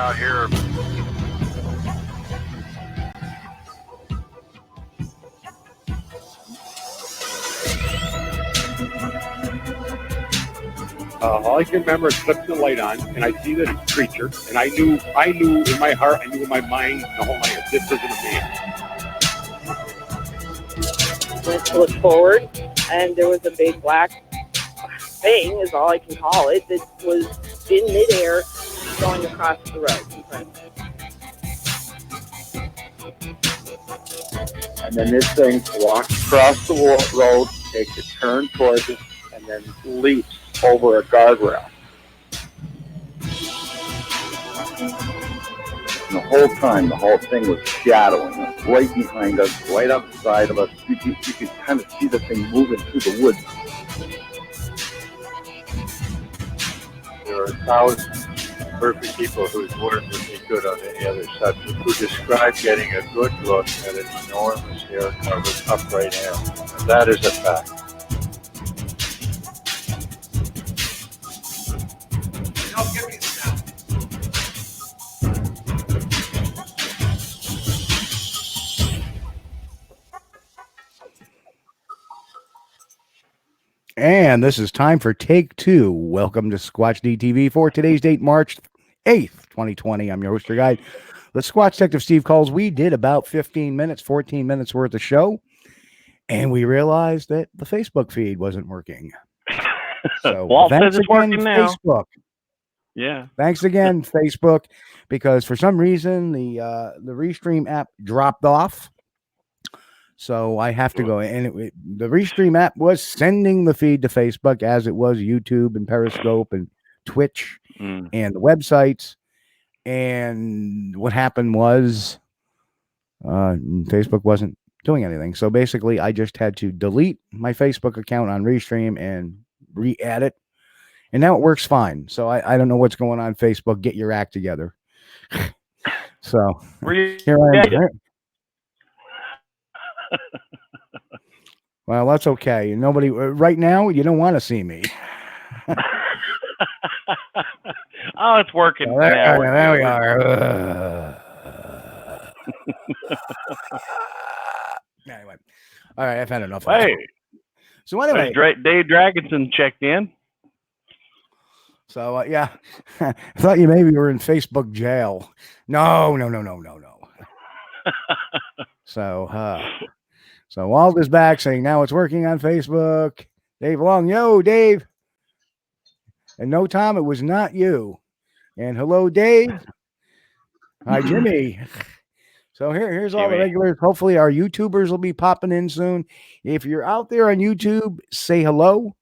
out here. All I can remember is flipping the light on, and I see this creature, and I knew in my heart, I knew in my mind, the whole night, this isn't a man. Went to look forward, and there was a big black thing, is all I can call it, that was in midair going across the road in front of me. And then this thing walks across the road, takes a turn towards us, and then leaps over a guardrail. And the whole time, the whole thing was shadowing us, right behind us, right outside of us. You could kind of see the thing moving through the woods. There are thousands of perfect people whose word would be good on any other subject, who describe getting a good look at an enormous hair-covered upright animal. And that is a fact. And this is time for take two. Welcome to Squatch-D TV for today's date, March 8th, 2020. I'm your host, your guide, the Squatch Detective Steve Kulls. We did about 14 minutes worth of show, and we realized that the Facebook feed wasn't working. So Walt thanks says it's again, working now. Facebook. Yeah. Thanks again, Facebook, because for some reason the Restream app dropped off. So I have to go, and the Restream app was sending the feed to Facebook as it was YouTube and Periscope and Twitch and the websites. And what happened was Facebook wasn't doing anything. So basically, I just had to delete my Facebook account on Restream and re-add it. And now it works fine. So I don't know what's going on, Facebook. Get your act together. So here I am. Well, that's okay. Nobody right now. You don't want to see me. Oh, it's working. There we are. Anyway, all right. I've had enough. Hey. So anyway, Dave Dragonson checked in. So yeah, I thought you maybe were in Facebook jail. No. So Walt is back saying now it's working on Facebook. Dave Long, yo, Dave. And no, Tom, it was not you. And hello, Dave. Hi, Jimmy. So here's all the regulars. Hopefully our YouTubers will be popping in soon. If you're out there on YouTube, say hello.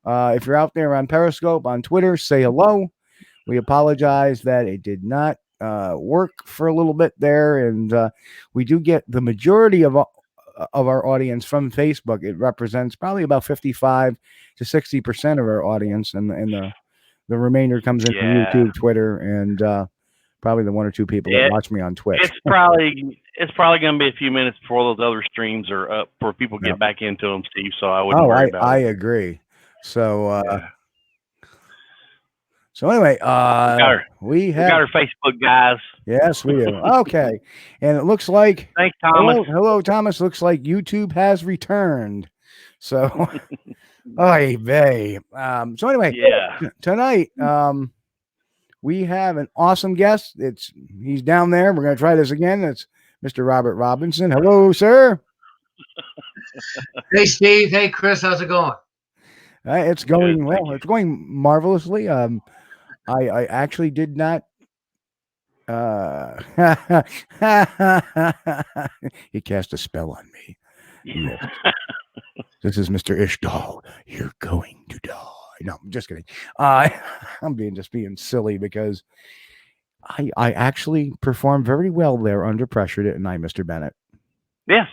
If you're out there on Periscope, on Twitter, say hello. We apologize that it did not work for a little bit there. And we do get the majority of our audience from Facebook. It represents probably about 55 to 60% of our audience, and the remainder comes in from YouTube, Twitter, and probably the one or two people that watch me on Twitch. It's probably going to be a few minutes before those other streams are up for people get back into them, Steve. So I wouldn't worry about it. I agree. So so anyway, we got our Facebook guys. Yes, we do. Okay. And it looks like thanks, Thomas. Hello, Thomas. Looks like YouTube has returned. So oy vey. So anyway, tonight we have an awesome guest. He's down there. We're gonna try this again. It's Mr. Robert Robinson. Hello, sir. Hey, Steve. Hey, Chris. How's it going? It's going well. It's going marvelously. I actually did not. He cast a spell on me. Yes. This is Mr. Ishtal. You're going to die. No, I'm just kidding. I'm being silly because I actually performed very well there under pressure, didn't I, Mr. Bennett? Yes,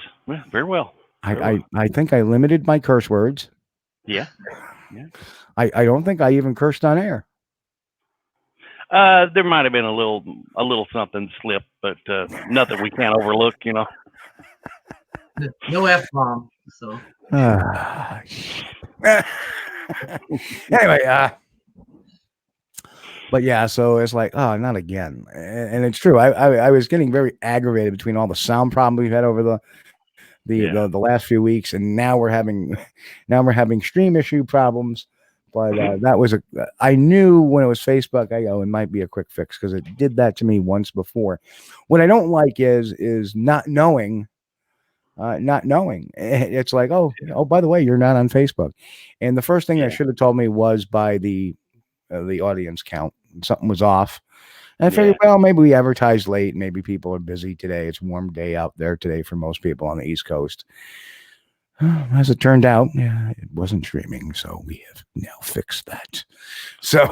very well. I think I limited my curse words. Yeah. I don't think I even cursed on air. There might have been a little something slip, but nothing we can't overlook, you know. No F-bomb. So anyway, But yeah, so it's like, oh, not again. And it's true. I was getting very aggravated between all the sound problems we've had over the last few weeks, and now we're having stream issue problems. But that was I knew when it was Facebook, I go, it might be a quick fix because it did that to me once before. What I don't like is not knowing. It's like, oh, by the way, you're not on Facebook. And the first thing that should have told me was by the audience count. Something was off. And I figured, well, maybe we advertised late. Maybe people are busy today. It's a warm day out there today for most people on the East Coast. As it turned out, it wasn't streaming, so we have now fixed that. So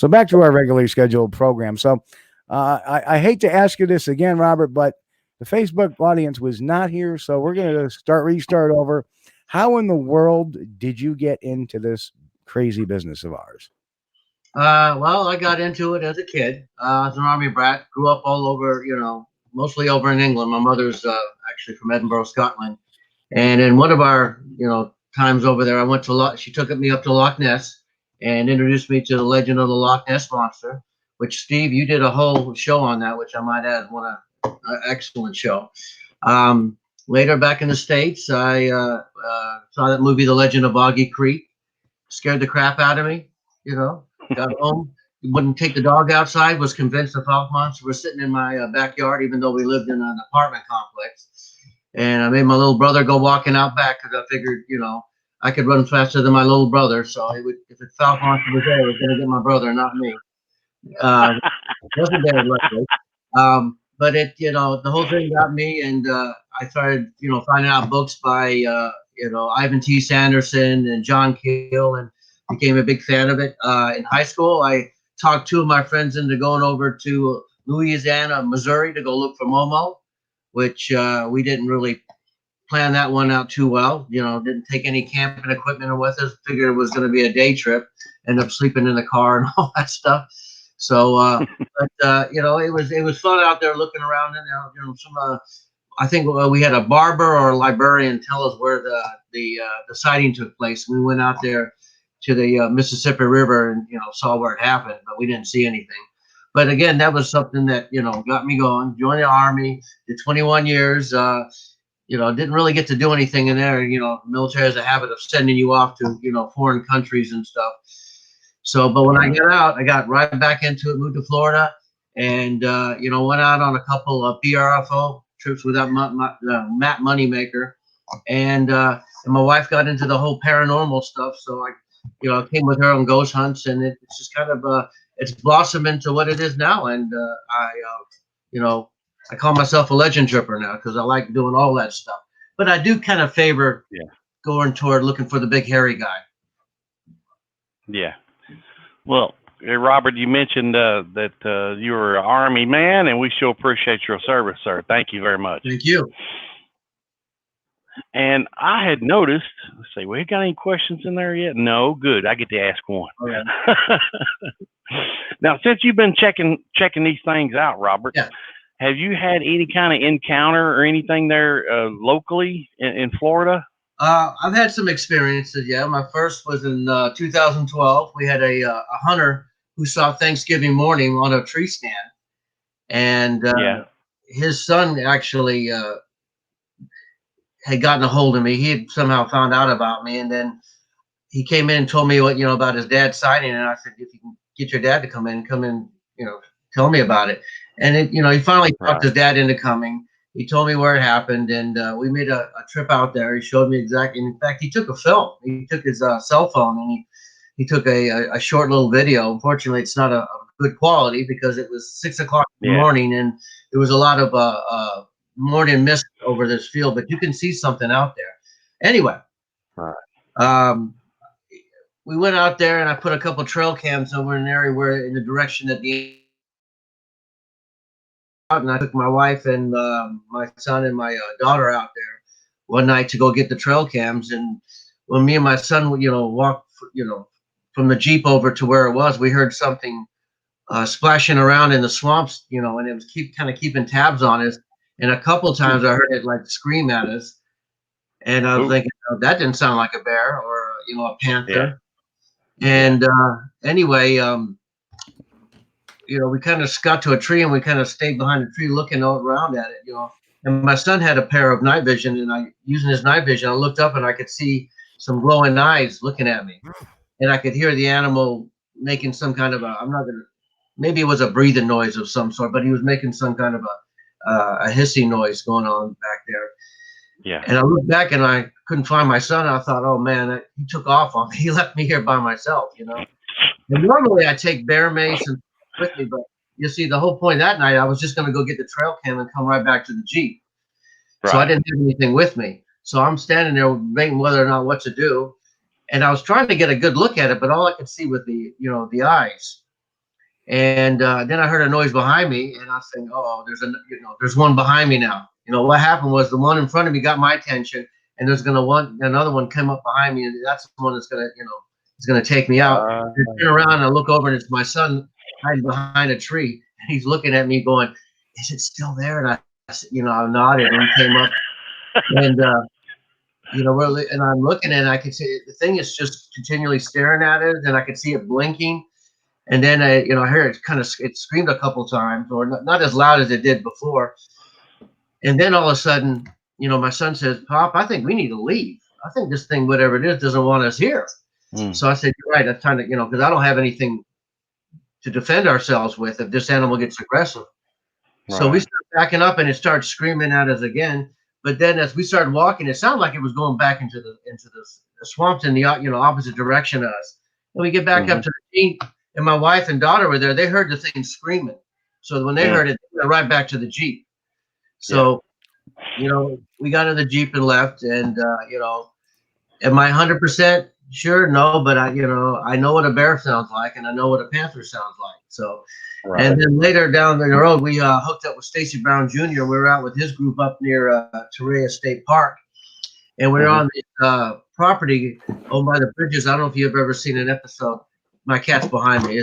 back to our regularly scheduled program. So I hate to ask you this again, Robert, but the Facebook audience was not here, so we're going to restart over. How in the world did you get into this crazy business of ours? Well, I got into it as a kid. I was an Army brat, grew up all over, mostly over in England. My mother's actually from Edinburgh, Scotland. And in one of our, times over there, I went to she took me up to Loch Ness and introduced me to the legend of the Loch Ness Monster, which, Steve, you did a whole show on that, which I might add, an excellent show. Later, back in the States, I saw that movie, The Legend of Boggy Creek. Scared the crap out of me, Got home, wouldn't take the dog outside, was convinced the fog monster was sitting in my backyard, even though we lived in an apartment complex. And I made my little brother go walking out back because I figured, I could run faster than my little brother. So if the fog monster was there, it was going to get my brother, not me. Wasn't there, luckily. But the whole thing got me, and I started, finding out books by, Ivan T. Sanderson and John Keel, and became a big fan of it. In high school, I talked two of my friends into going over to Louisiana, Missouri to go look for Momo, which we didn't really plan that one out too well. Didn't take any camping equipment with us. Figured it was going to be a day trip. Ended up sleeping in the car and all that stuff. So, it was fun out there looking around. And I think we had a barber or a librarian tell us where the sighting took place. We went out there to the Mississippi River and saw where it happened, but we didn't see anything. But again, that was something that got me going. Joined the Army, did 21 years. Didn't really get to do anything in there. The military has a habit of sending you off to foreign countries and stuff. So, but when I got out, I got right back into it. Moved to Florida, and went out on a couple of PRFO trips with that Matt Moneymaker, and my wife got into the whole paranormal stuff. So I came with her on ghost hunts, and it's just kind of it's blossomed into what it is now. And I call myself a legend tripper now because I like doing all that stuff. But I do kind of favor going toward looking for the big hairy guy. Yeah. Well, Robert, you mentioned that you were an Army man, and we sure appreciate your service, sir. Thank you very much. Thank you. And I had noticed, let's see, we got any questions in there yet? No, good. I get to ask one. Okay. Now, since you've been checking these things out, Robert, have you had any kind of encounter or anything there locally in Florida? I've had some experiences. Yeah, my first was in 2012. We had a hunter who saw Thanksgiving morning on a tree stand, and his son actually had gotten a hold of me. He had somehow found out about me, and then he came in and told me what about his dad's sighting. And I said, if you can get your dad to come in, tell me about it. And he finally talked his dad into coming. He told me where it happened, and we made a trip out there. He showed me exactly. In fact, he took a film. He took his cell phone, and he took a short little video. Unfortunately, it's not a good quality because it was 6 o'clock in the morning, and there was a lot of morning mist over this field. But you can see something out there. Anyway, we went out there, and I put a couple trail cams over in an area where in the direction that the and I took my wife and my son and my daughter out there one night to go get the trail cams. And when me and my son, walked, from the Jeep over to where it was, we heard something splashing around in the swamps, and it was keeping tabs on us. And a couple of times I heard it like scream at us. And I was thinking, oh, that didn't sound like a bear or, a panther. Yeah. And anyway, you know, we kind of got to a tree and we kind of stayed behind the tree looking all around at it, you know. And my son had a pair of night vision, and using his night vision, I looked up and I could see some glowing eyes looking at me, and I could hear the animal making some kind of maybe it was a breathing noise of some sort, but he was making some kind of a hissing noise going on back there. Yeah. And I looked back and I couldn't find my son. I thought, oh man, he took off on me. He left me here by myself, you know. And normally I take bear mace and with me, but you see, the whole point that night, I was just going to go get the trail cam and come right back to the Jeep. Right. So I didn't have anything with me. So I'm standing there debating whether or not what to do. And I was trying to get a good look at it, but all I could see was the eyes. And then I heard a noise behind me, and I was saying, oh, there's one behind me now. You know, what happened was the one in front of me got my attention, and there's another one came up behind me, and that's the one that's gonna, it's gonna take me out. I turn around and I look over, and it's my son hiding behind a tree, and he's looking at me going, is it still there? And I nodded, and he came up, and and I'm looking, and I could see the thing is just continually staring at it, and I could see it blinking. And then I heard it screamed a couple times, or not as loud as it did before. And then all of a sudden, my son says, "Pop, I think we need to leave. I think this thing, whatever it is, doesn't want us here." So I said, "You're right. That's time to, because I don't have anything to defend ourselves with if this animal gets aggressive." Right. So we started backing up, and it started screaming at us again. But then as we started walking, it sounded like it was going back into the swamps in the opposite direction of us. And we get back up to the Jeep, and my wife and daughter were there. They heard the thing screaming. So when they heard it, they went right back to the Jeep. So, we got in the Jeep and left. And, am I 100% sure? No, but I know what a bear sounds like, and I know what a panther sounds like. So, and then later down the road, we hooked up with Stacy Brown Jr. We were out with his group up near Torreya State Park. And we were on this property owned by the Bridges. I don't know if you've ever seen an episode. My cat's behind me.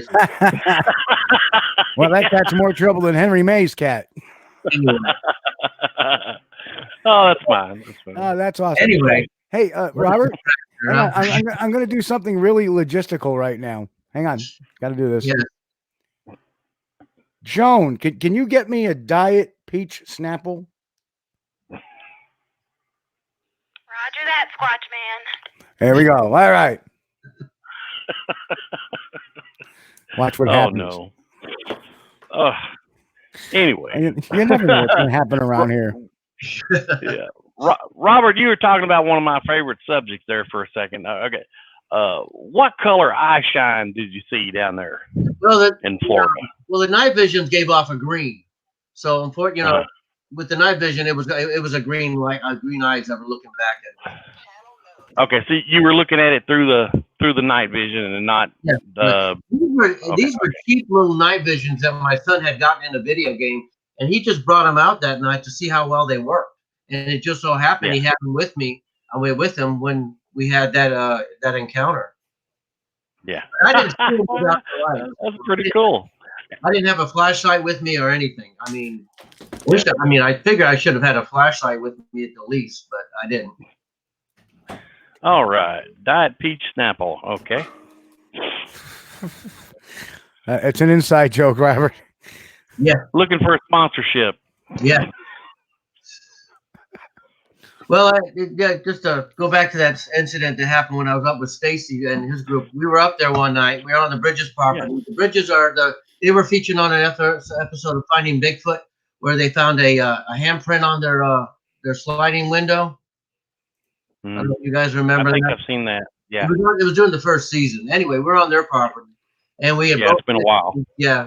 Well, that cat's more trouble than Henry May's cat. Oh, that's fine. Oh, that's awesome. Anyway. Hey, Robert, I'm going to do something really logistical right now. Hang on. Got to do this. Yeah. Joan, can you get me a Diet Peach Snapple? Roger that, Squatch Man. There we go. All right. Watch what happens. Oh, no. Anyway. You never know what's going to happen around here. Yeah. Robert, you were talking about one of my favorite subjects there for a second. Okay. What color eye shine did you see down there in Florida? Well, the night vision gave off a green. So, unfortunately, with the night vision, it was a green green eyes that were looking back at me. Okay, so you were looking at it through the night vision and not the. These were cheap little night visions that my son had gotten in a video game, and he just brought them out that night to see how well they worked. And it just so happened he had them with me. I went with him when we had that encounter. Yeah, I didn't see him without the light. That's pretty cool. I didn't have a flashlight with me or anything. I mean, I figured I should have had a flashlight with me at the least, but I didn't. All right, Diet Peach Snapple. Okay. It's an inside joke, Robert. Yeah. Looking for a sponsorship. Yeah. Well, just to go back to that incident that happened when I was up with Stacy and his group. We were up there one night. We were on the Bridges property. Yeah. The Bridges they were featured on an episode of Finding Bigfoot, where they found a handprint on their sliding window. I don't know if you guys remember. I think that. I've seen that. Yeah. It was during the first season. Anyway, we're on their property, and it's been a while. Yeah,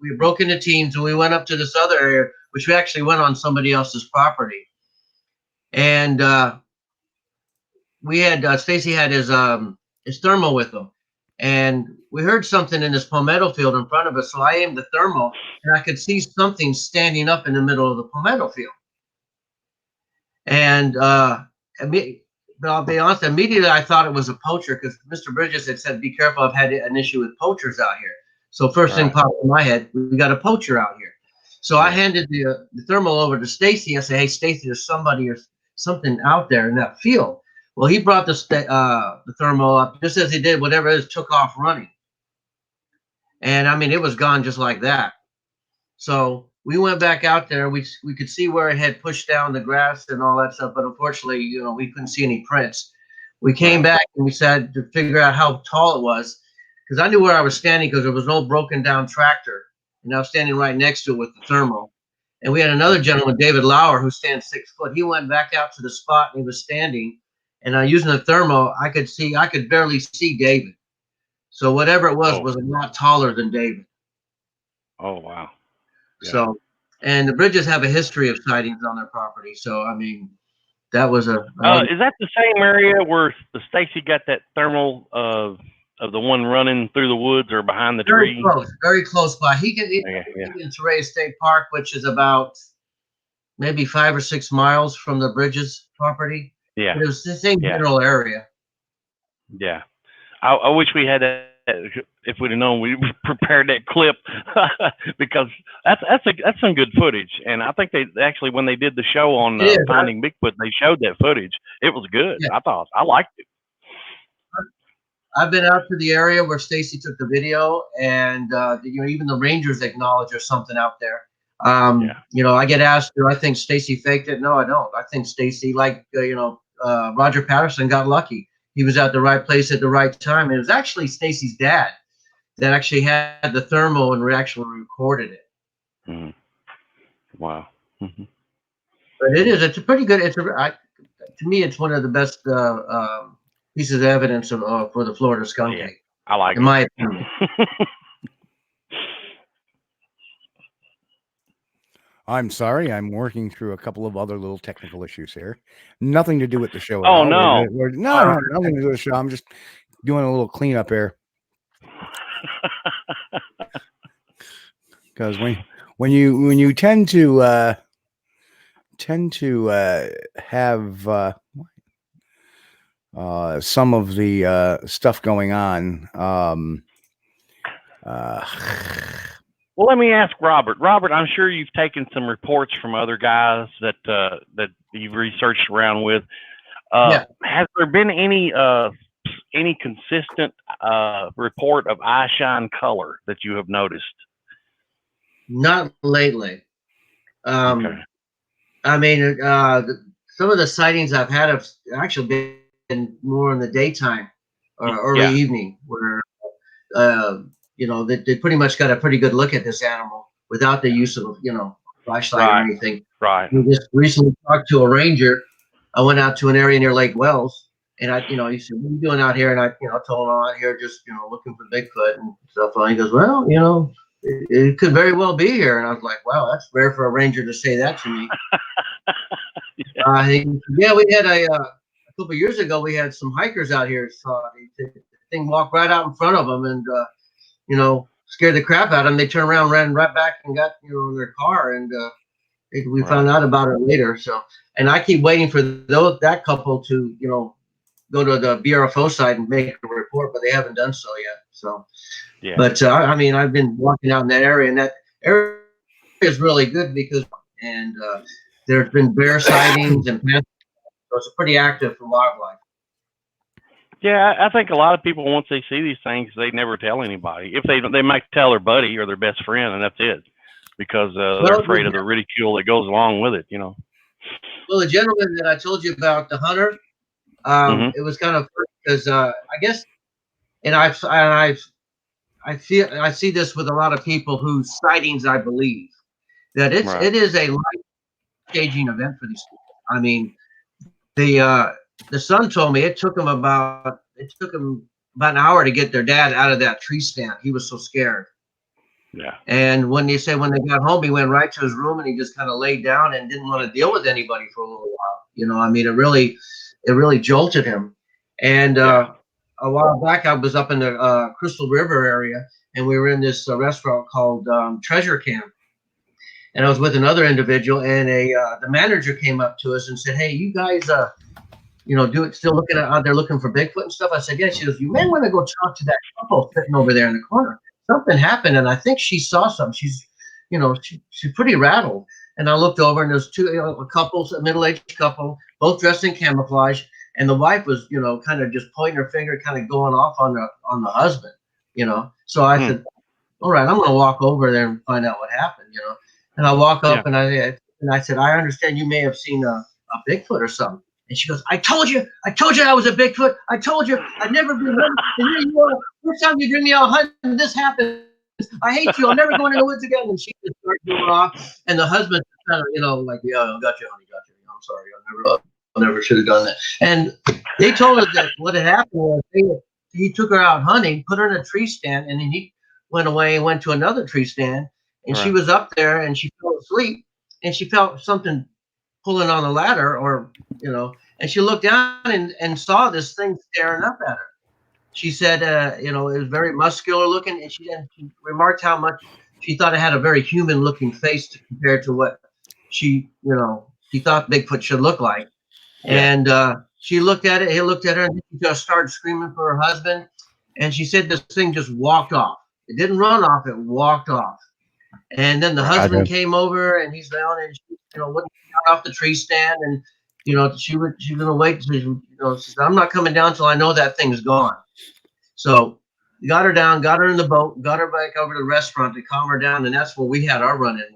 we broke into teams, and we went up to this other area, which we actually went on somebody else's property, and we had Stacy had his thermal with him, and we heard something in this palmetto field in front of us. So I aimed the thermal, and I could see something standing up in the middle of the palmetto field, and I'll be honest, immediately I thought it was a poacher because Mr. Bridges had said, be careful, I've had an issue with poachers out here. So first thing popped in my head, we got a poacher out here. So I handed the thermal over to Stacy. I said, hey, Stacy, there's somebody or something out there in that field. Well, he brought the thermal up just as he did, whatever it is, took off running. And I mean, it was gone just like that. So we went back out there. We could see where it had pushed down the grass and all that stuff, but unfortunately, you know, we couldn't see any prints. We came back and we said to figure out how tall it was, because I knew where I was standing because there was no broken down tractor, and I was standing right next to it with the thermal. And we had another gentleman, David Lauer, who stands 6 foot. He went back out to the spot and he was standing, and using the thermal, I could barely see David. So whatever it was a lot taller than David. Oh, wow. Yeah. So, and the Bridges have a history of sightings on their property. So, I mean, that was a. Is that the same area where Stacy got that thermal of the one running through the woods or behind the tree? Very close by. He can in Teray State Park, which is about maybe 5 or 6 miles from the Bridges property. Yeah, but it was the same general area. Yeah, I wish we had that. If we'd have known, we prepared that clip because that's some good footage. And I think they actually, when they did the show on Finding Bigfoot, they showed that footage. It was good. Yeah. I liked it. I've been out to the area where Stacy took the video, and you know, even the rangers acknowledge there's something out there. You know, I get asked, do I think Stacy faked it? No, I don't. I think Stacy, like you know, Roger Patterson, got lucky. He was at the right place at the right time. And it was actually Stacy's dad that actually had the thermal and actually recorded it. Mm-hmm. Wow. Mm-hmm. But it's a pretty good, to me, it's one of the best pieces of evidence for the Florida skunk ape. I like it. In my opinion. I'm sorry, I'm working through a couple of other little technical issues here. Nothing to do with the show. Oh, no. No, nothing to do with the show. I'm just doing a little cleanup here. Because when you tend to have some of the stuff going on. Well, let me ask Robert. Robert, I'm sure you've taken some reports from other guys that you've researched around with. Has there been any consistent report of eye shine color that you have noticed? Not lately. Okay. I mean, some of the sightings I've had have actually been more in the daytime or early evening, where you know, they pretty much got a pretty good look at this animal without the use of, you know, flashlight or anything. Right. We just recently talked to a ranger. I went out to an area near Lake Wells, and he said, "What are you doing out here?" And I, told him, "I'm out here just, looking for Bigfoot and stuff." And he goes, "Well, it could very well be here." And I was like, "Wow, that's rare for a ranger to say that to me." We had a couple of years ago. We had some hikers out here. Saw the thing walk right out in front of them, and scared the crap out of them. They turned around, ran right back, and got in their car, and we found out about it later. So, and I keep waiting for that couple to go to the BRFO site and make a report, but they haven't done so yet. So, but I mean, I've been walking out in that area, and that area is really good because there's been bear sightings and so it's pretty active for wildlife. Yeah, I think a lot of people, once they see these things, they never tell anybody. If they might tell their buddy or their best friend, and that's it, because they're afraid of the ridicule that goes along with it. Well, the gentleman that I told you about, the hunter, it was kind of because I guess, and I see this with a lot of people whose sightings I believe that it is a life-changing event for these people. I mean, the son told me it took him about an hour to get their dad out of that tree stand. He was so scared. Yeah. And when they got home, he went right to his room and he just kind of laid down and didn't want to deal with anybody for a little while. I mean, it really jolted him. And a while back, I was up in the Crystal River area, and we were in this restaurant called Treasure Camp. And I was with another individual, and the manager came up to us and said, "Hey, you guys, still looking out there looking for Bigfoot and stuff?" I said, "Yeah." She goes, "You may want to go talk to that couple sitting over there in the corner. Something happened, and I think she saw something. She's, she's pretty rattled." And I looked over, and there's a couple, a middle-aged couple, both dressed in camouflage, and the wife was, kind of just pointing her finger, kind of going off on the husband, So I said, all right, I'm going to walk over there and find out what happened, you know. And I walk up and I said, I understand you may have seen a Bigfoot or something. And she goes, I told you I was a Bigfoot. I told you I'd never been hunting. And here you are. First time you bring me out hunting, this happens. I hate you. I'm never going in the woods again. And she just started going off. And the husband kind of, you know, like, yeah, got you, honey, got you. I'm sorry. I never should have done that. And they told us that what had happened was he took her out hunting, put her in a tree stand, and then he went away and went to another tree stand. And she was up there and she fell asleep and she felt something pulling on the ladder, or, you know, and she looked down and saw this thing staring up at her. She said, you know, it was very muscular looking, and she remarked how much she thought it had a very human looking face compared to what she thought Bigfoot should look like. And she looked at it, he looked at her, and she just started screaming for her husband. And she said this thing just walked off. It didn't run off, it walked off. And then the husband came over and he's down and she, you know, wouldn't get off the tree stand, and you know, she's gonna wait. You know, she said, I'm not coming down till I know that thing's gone. So got her down, got her in the boat, got her back over to the restaurant to calm her down, and that's where we had our run-in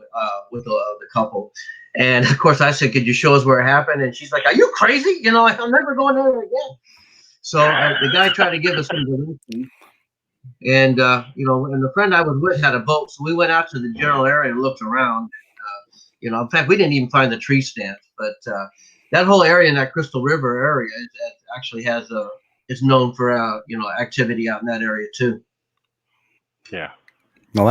with the couple. And of course, I said, "Could you show us where it happened?" And she's like, "Are you crazy? You know, I'm never going there again." So the guy tried to give us some relief. And you know, and the friend I was with had a boat, so we went out to the general area and looked around. You know, in fact, we didn't even find the tree stands, but that whole area in that Crystal River area actually has is known for you know, activity out in that area too. Yeah. Well,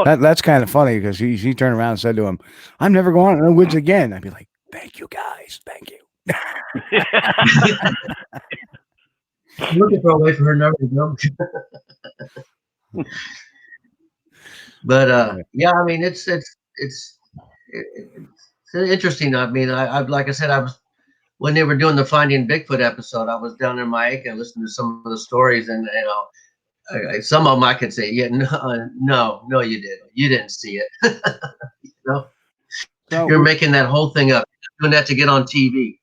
that's kind of funny, because she turned around and said to him, "I'm never going in the woods again." I'd be like, "Thank you, guys, thank you." I'm looking for a way for her never to go. But yeah, I mean, it's interesting. I mean, I like I said, I was, when they were doing the Finding Bigfoot episode, I was down in Maica listening to some of the stories, and you know, some of them I could say, yeah, no, you didn't see it. You know, so you're making that whole thing up, doing that to get on TV.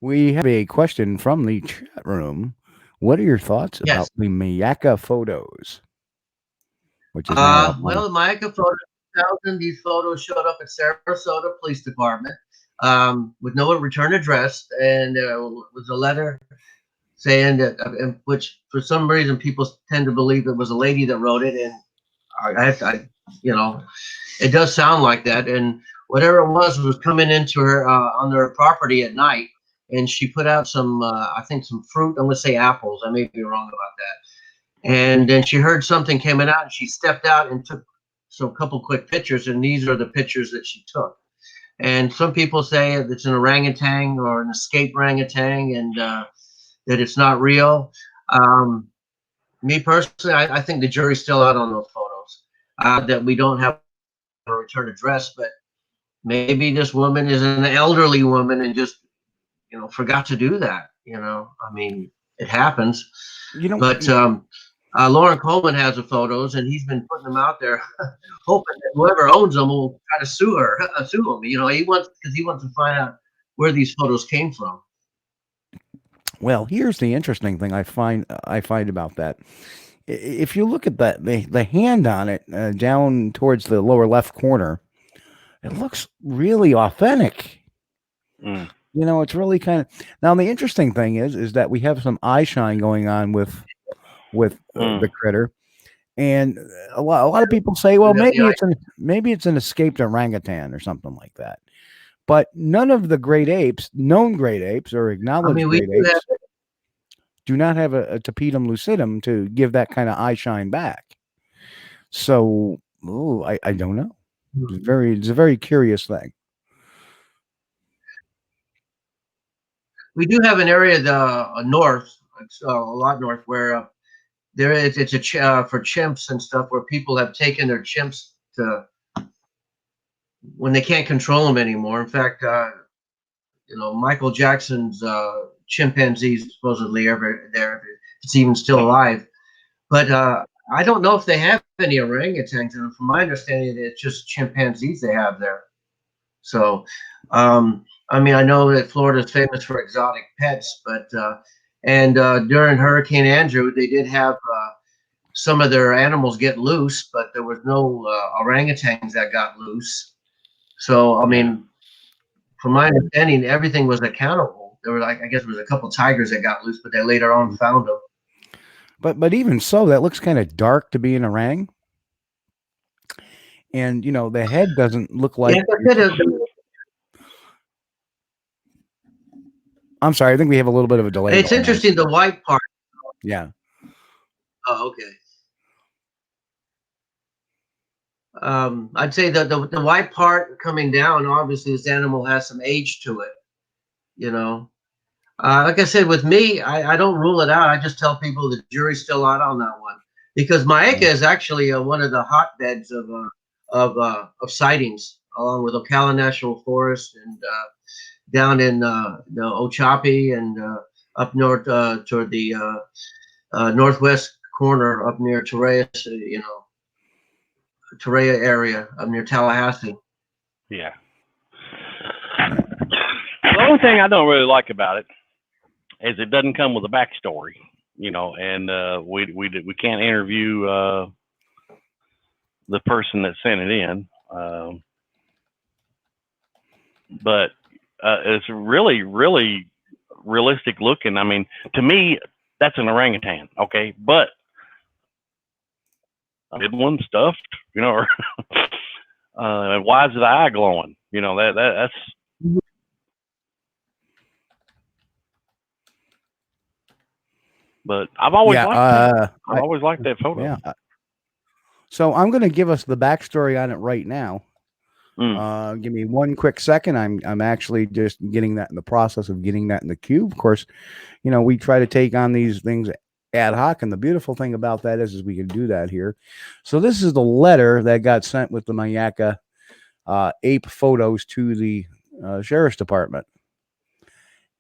We have a question from the chat room. What are your thoughts about the Maica photos? Which is well, the Maica photos, 2000, these photos showed up at Sarasota Police Department with no return address, and there was a letter saying that, which for some reason people tend to believe it was a lady that wrote it, and I you know, it does sound like that, and whatever it was coming into her on their property at night. And she put out some, I think some fruit. I'm going to say apples. I may be wrong about that. And then she heard something coming out, and she stepped out and took a couple quick pictures. And these are the pictures that she took. And some people say it's an orangutan or an escaped orangutan, and that it's not real. Me personally, I think the jury's still out on those photos. That we don't have a return address, but maybe this woman is an elderly woman and just, you know, forgot to do that. You know, I mean, it happens. You know, but Lauren Coleman has the photos, and he's been putting them out there, hoping that whoever owns them will try to sue him. You know, he wants to find out where these photos came from. Well, here's the interesting thing I find about that. If you look at that, the hand on it down towards the lower left corner, it looks really authentic. Mm. You know, it's really kind of, now the interesting thing is that we have some eye shine going on with the critter, and a lot of people say, well, maybe it's an escaped orangutan or something like that. But none of the great apes, known great apes or acknowledged great apes, do not have a tapetum lucidum to give that kind of eye shine back. So, I don't know. It's a very curious thing. We do have an area north, a lot north, where there is, it's for chimps and stuff, where people have taken their chimps to, when they can't control them anymore. In fact, you know, Michael Jackson's chimpanzees supposedly ever there, if it's even still alive. But I don't know if they have any orangutans, and from my understanding, it's just chimpanzees they have there. So, I mean, I know that Florida's famous for exotic pets, but and during Hurricane Andrew, they did have some of their animals get loose, but there was no orangutans that got loose. So, I mean, from my understanding, everything was accountable. There were, like, I guess there was a couple tigers that got loose, but they later on found them. But even so, that looks kind of dark to be an orang. And, you know, the head doesn't look like... I'm sorry, I think we have a little bit of a delay. It's interesting, the white part. Yeah. Oh, okay. I'd say the white part coming down, obviously this animal has some age to it, you know. Like I said, with me, I don't rule it out. I just tell people the jury's still out on that one, because Maeka is actually one of the hotbeds of sightings, along with Ocala National Forest and down in the Ochapi and up north toward the northwest corner up near Torreya, you know, Torreya area up near Tallahassee. Yeah. The only thing I don't really like about it is it doesn't come with a backstory, you know, and we can't interview the person that sent it in, but it's really realistic looking. I mean, to me, that's an orangutan, okay, but I did one stuffed, you know, or why is the eye glowing? You know, that's. But I've always liked that. I've always liked that photo. Yeah. So I'm going to give us the backstory on it right now. Give me one quick second. I'm actually just getting that in the process of getting that in the queue. Of course, you know, we try to take on these things ad hoc, and the beautiful thing about that is we can do that here. So this is the letter that got sent with the Mayaka ape photos to the sheriff's department.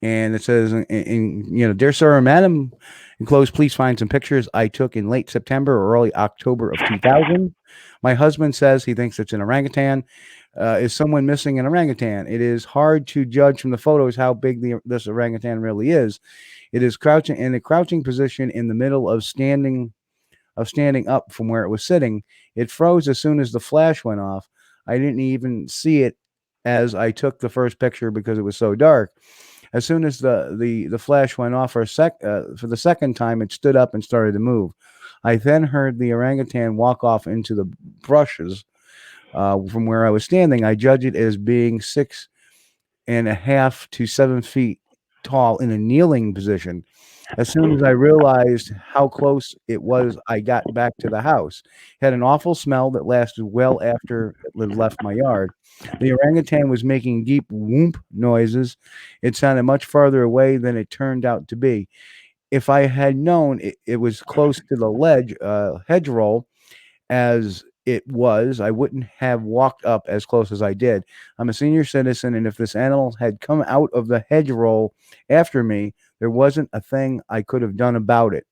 And it says, you know, dear sir or madam, enclosed, please find some pictures I took in late September or early October of 2000. My husband says he thinks it's an orangutan. Is someone missing an orangutan? It is hard to judge from the photos how big this orangutan really is. It is crouching in a crouching position in the middle of standing up from where it was sitting. It froze as soon as the flash went off. I didn't even see it as I took the first picture because it was so dark. As soon as the flash went off for the second time, it stood up and started to move. I then heard the orangutan walk off into the brushes from where I was standing. I judge it as being 6.5 to 7 feet tall in a kneeling position. As soon as I realized how close it was, I got back to the house. It had an awful smell that lasted well after it left my yard. The orangutan was making deep whoomp noises. It sounded much farther away than it turned out to be. If I had known it was close to the hedgerow as it was, I wouldn't have walked up as close as I did. I'm a senior citizen, and if this animal had come out of the hedgerow after me, there wasn't a thing I could have done about it.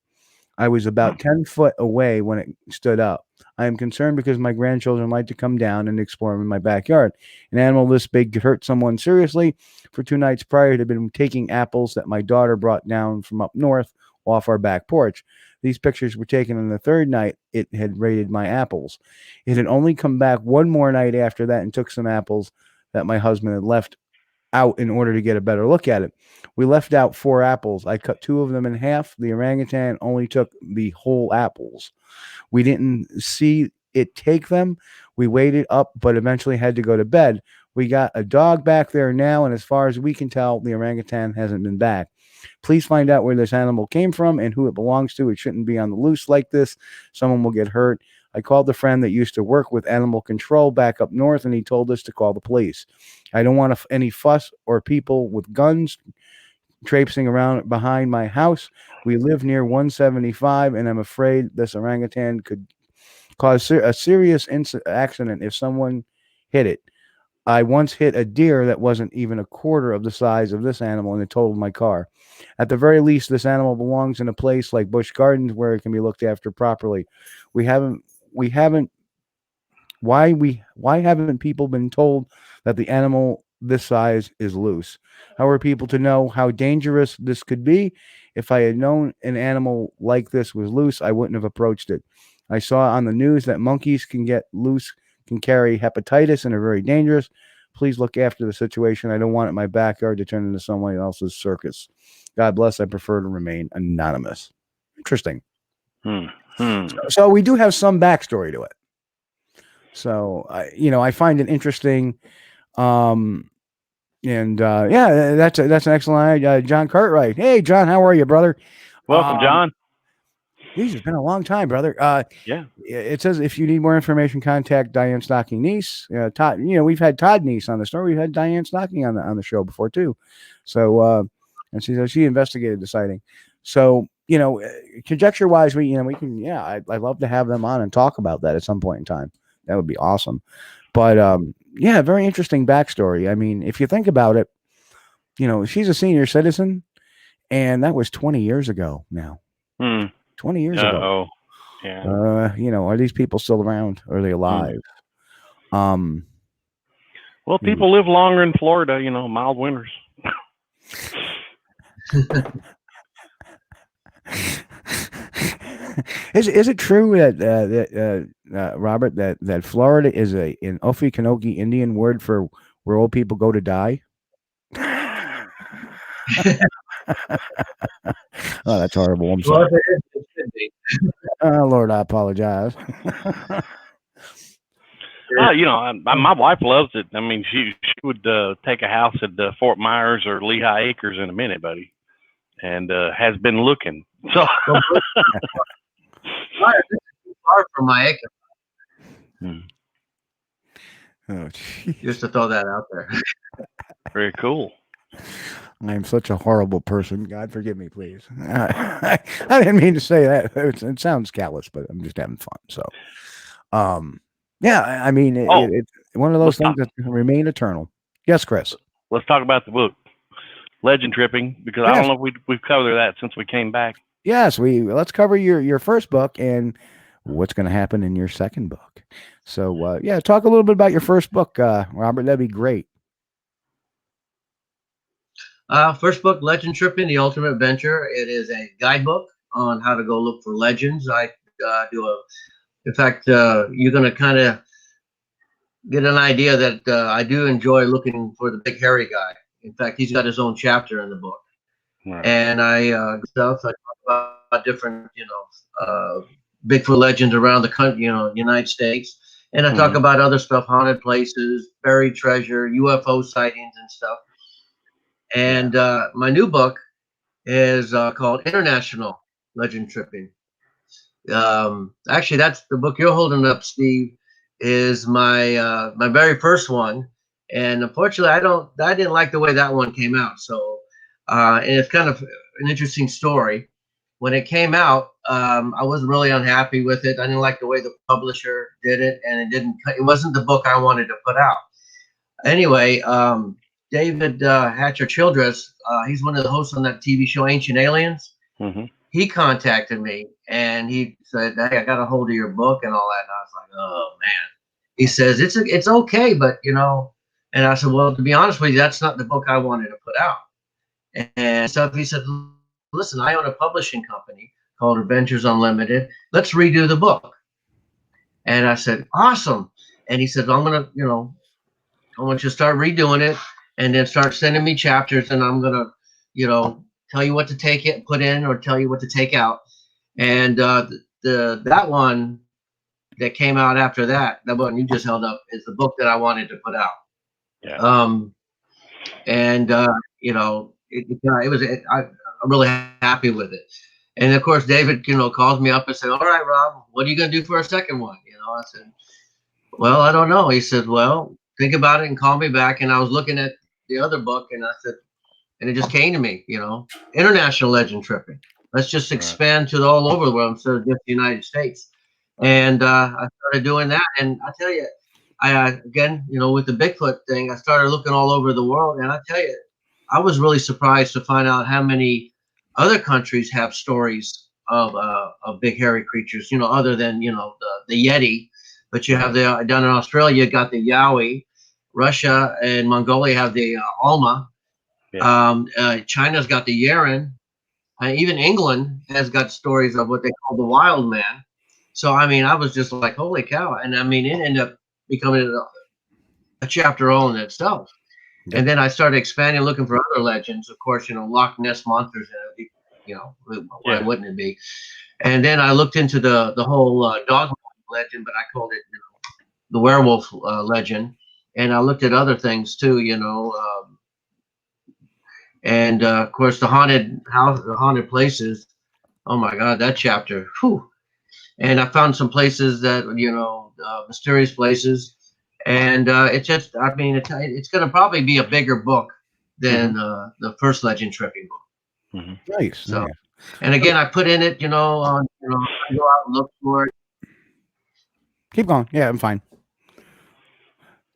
I was about 10 foot away when it stood up. I am concerned because my grandchildren like to come down and explore in my backyard. An animal this big could hurt someone seriously. For 2 nights prior, it had been taking apples that my daughter brought down from up north off our back porch. These pictures were taken on the third night it had raided my apples. It had only come back one more night after that and took some apples that my husband had left out in order to get a better look at it. We left out 4 apples. I cut 2 of them in half. The orangutan only took the whole apples. We didn't see it take them. We waited up, but eventually had to go to bed. We got a dog back there now, and as far as we can tell, the orangutan hasn't been back. Please find out where this animal came from and who it belongs to. It shouldn't be on the loose like this. Someone will get hurt. I called the friend that used to work with animal control back up north, and he told us to call the police. I don't want any fuss or people with guns traipsing around behind my house. We live near 175, and I'm afraid this orangutan could cause a serious accident if someone hit it. I once hit a deer that wasn't even a quarter of the size of this animal, and it totaled my car. At the very least, this animal belongs in a place like Busch Gardens where it can be looked after properly. Why haven't people been told that the animal this size is loose? How are people to know how dangerous this could be? If I had known an animal like this was loose, I wouldn't have approached it. I saw on the news that monkeys can get loose, can carry hepatitis, and are very dangerous. Please look after the situation. I don't want it in my backyard to turn into someone else's circus. God bless. I prefer to remain anonymous. Interesting. So we do have some backstory to it. So I find it interesting. Yeah, that's an excellent. John Cartwright. Hey, John, how are you, brother? Welcome, John. Geez, it's been a long time, brother. Yeah. It says if you need more information, contact Diane Stocking Niece. Todd, we've had Todd Niece on the story. We've had Diane Stocking on the show before too. So, and she investigated the sighting. So, conjecture wise, we can. I'd love to have them on and talk about that at some point in time. That would be awesome. But yeah, very interesting backstory. I mean, if you think about it, she's a senior citizen, and that was 20 years ago now. 20 years ago. Yeah. Are these people still around? Are they alive? Well, people live longer in Florida, mild winters. Is it true that Robert, that Florida is an Ophikanoki Indian word for where old people go to die? Oh, that's horrible. I'm sorry. Oh, Lord, I apologize. My wife loves it. I mean, she would take a house at Fort Myers or Lehigh Acres in a minute, buddy, and has been looking. So far from my acre. Oh, geez. Just to throw that out there. Very cool. I'm such a horrible person. God forgive me, please. I didn't mean to say that. It sounds callous, but I'm just having fun. So, yeah, I mean, it's one of those things that remain eternal. Yes, Chris. Let's talk about the book, Legend Tripping, because I don't know if we've covered that since we came back. Yes, let's cover your first book and what's going to happen in your second book. So, yeah, talk a little bit about your first book, Robert. That'd be great. First book, Legend Tripping, The Ultimate Adventure. It is a guidebook on how to go look for legends. I in fact, you're going to kind of get an idea that I do enjoy looking for the big hairy guy. In fact, he's got his own chapter in the book. Right. And I talk about different, Bigfoot legends around the country, United States. And I talk about other stuff, haunted places, buried treasure, UFO sightings and stuff. And my new book is called International Legend Tripping. Actually, that's the book you're holding up, Steve, is my my very first one. And unfortunately, I didn't like the way that one came out. So, and it's kind of an interesting story. When it came out, I wasn't really unhappy with it. I didn't like the way the publisher did it, and it wasn't the book I wanted to put out. Anyway, David Hatcher Childress, he's one of the hosts on that TV show Ancient Aliens. He contacted me and he said, "Hey, I got a hold of your book and all that." And I was like, "Oh man." He says, "It's okay, but And I said, "Well, to be honest with you, that's not the book I wanted to put out." And so he said, "Listen, I own a publishing company called Adventures Unlimited. Let's redo the book." And I said, "Awesome." And he said, I want you to start redoing it and then start sending me chapters, and I'm gonna, tell you what to put in or tell you what to take out." And that one that came out after that one you just held up, is the book that I wanted to put out. Yeah. I'm really happy with it. And of course, David, calls me up and said, "All right, Rob, what are you gonna do for a second one?" I said, "Well, I don't know." He said, "Well, think about it and call me back." And I was looking at the other book, and I said, and it just came to me, International Legend Tripping. Let's just expand to all over the world instead of just the United States. And I started doing that. And I tell you, again, with the Bigfoot thing, I started looking all over the world. And I tell you, I was really surprised to find out how many other countries have stories of big hairy creatures, other than, the Yeti. But you have down in Australia, you got the Yowie. Russia and Mongolia have the Alma. Yeah. China's got the Yeren. Even England has got stories of what they call the wild man. So, I mean, I was just like, holy cow. And I mean, it ended up becoming a chapter all in itself. Yep. And then I started expanding, looking for other legends. Of course, you know, Loch Ness monsters, you know, why wouldn't it be? And then I looked into the whole dog legend, but I called it, you know, the werewolf legend. And I looked at other things too, you know, and of course the haunted house, the haunted places. Oh my God, that chapter. Whew. And I found some places that, you know, mysterious places, and it's just, I mean, it's going to probably be a bigger book than the first legend tripping book. Nice. So, nice. and again, I put in it, you know, I go out and look for it. Keep going. Yeah, I'm fine.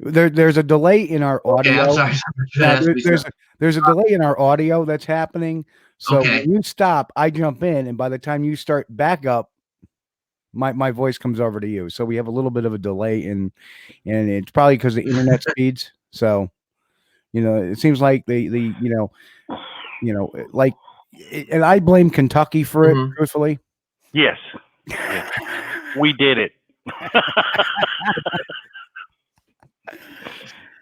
There's a delay in our audio. Okay, I'm sorry. There's a delay in our audio that's happening. So when you stop, I jump in, and by the time you start back up, my voice comes over to you. So we have a little bit of a delay and it's probably because of the internet speeds. So, you know, it seems like the you know, like, and I blame Kentucky for it, truthfully. Yes. We did it.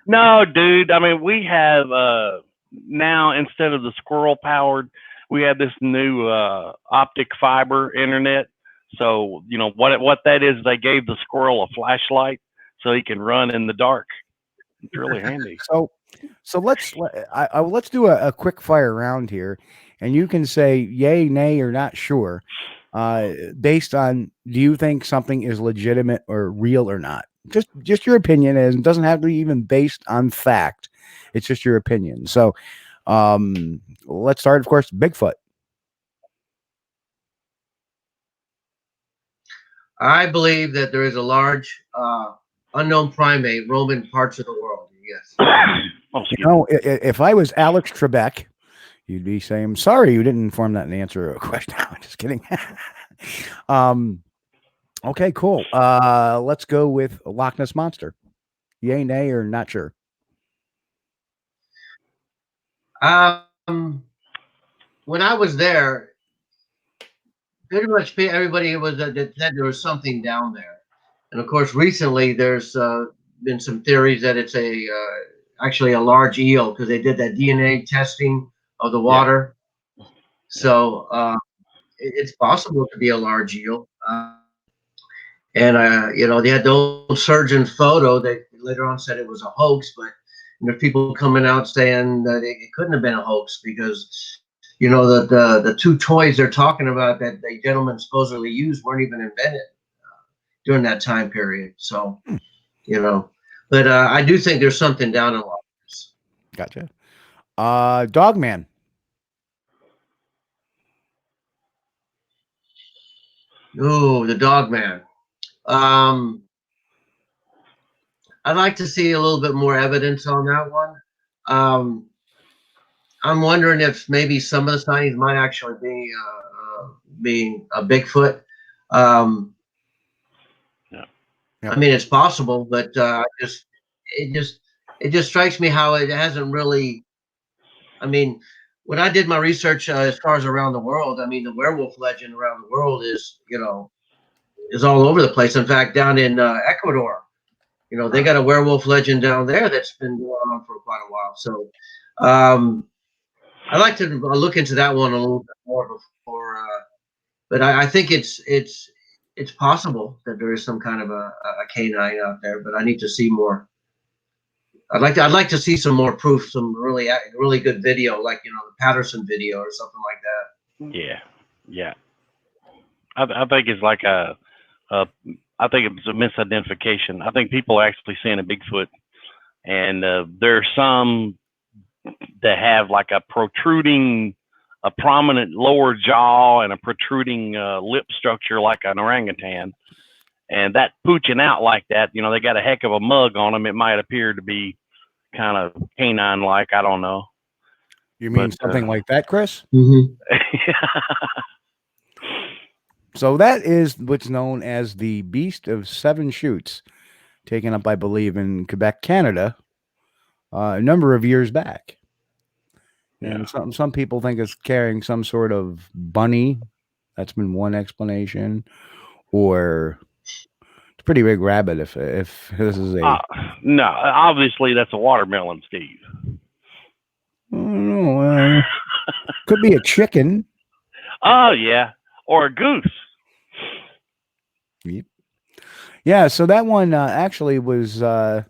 No, dude. I mean, we have now, instead of the squirrel powered, we have this new optic fiber internet. So, you know, what that is, they gave the squirrel a flashlight so he can run in the dark. It's really handy. So let's do a quick fire round here, and you can say yay, nay, or not sure, based on, do you think something is legitimate or real or not? Just your opinion, and it doesn't have to be even based on fact. It's just your opinion. So let's start, of course, Bigfoot. I believe that there is a large unknown primate roaming parts of the world. Yes. You know, if I was Alex Trebek, you'd be saying, sorry, you didn't inform that and answer a question. I'm just kidding. Okay, cool. Let's go with Loch Ness Monster. Yay, nay, or not sure? When I was there, pretty much everybody was that said there was something down there, and of course, recently there's been some theories that it's actually a large eel, because they did that DNA testing of the water. Yeah. So it's possible to be a large eel. And you know, they had the old surgeon photo. They later on said it was a hoax, but there's people coming out saying that it couldn't have been a hoax, because, you know, the two toys they're talking about that the gentleman supposedly used weren't even invented during that time period. So, you know, but I do think there's something down in Loch Ness. Gotcha. Dogman. Oh, the Dogman. I'd like to see a little bit more evidence on that one. I'm wondering if maybe some of the sightings might actually be being a Bigfoot. I mean, it's possible, but it just strikes me how it hasn't really. I mean, when I did my research as far as around the world, I mean, the werewolf legend around the world is, you know, is all over the place. In fact, down in Ecuador, you know, they got a werewolf legend down there that's been going on for quite a while. So I'd like to look into that one a little bit more before, but I think it's possible that there is some kind of a canine out there, but I need to see more. I'd like to see some more proof, some really good video, like, you know, the Patterson video or something like that. Yeah. I think it's like I think it's a misidentification. I think people are actually seeing a Bigfoot, and there's some that have like a prominent lower jaw and a protruding lip structure like an orangutan. And that pooching out like that, you know, they got a heck of a mug on them. It might appear to be kind of canine-like. I don't know. You mean something like that, Chris? Mm-hmm. So that is what's known as the Beast of Seven Chutes, taken up, I believe, in Quebec, Canada, a number of years back. And some people think it's carrying some sort of bunny. That's been one explanation. Or it's a pretty big rabbit if this is a no, obviously that's a watermelon, Steve. I don't know, could be a chicken. Oh yeah, or a goose. Yep. Yeah, so that one actually was I'm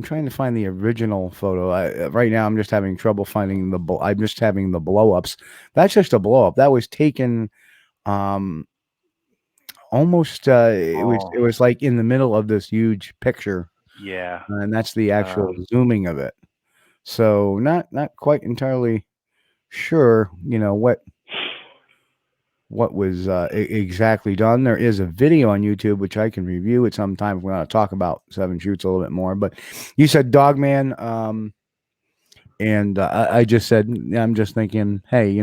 trying to find the original photo. Right now I'm just having trouble finding I'm just having the blow-ups. That's just a blow-up. That was taken almost it was like in the middle of this huge picture. Yeah. And that's the actual zooming of it. So not quite entirely sure, what was exactly done. There is a video on YouTube which I can review at some time if we want to talk about 7 Shoots a little bit more. But you said Dogman, and I just said I'm just thinking, hey,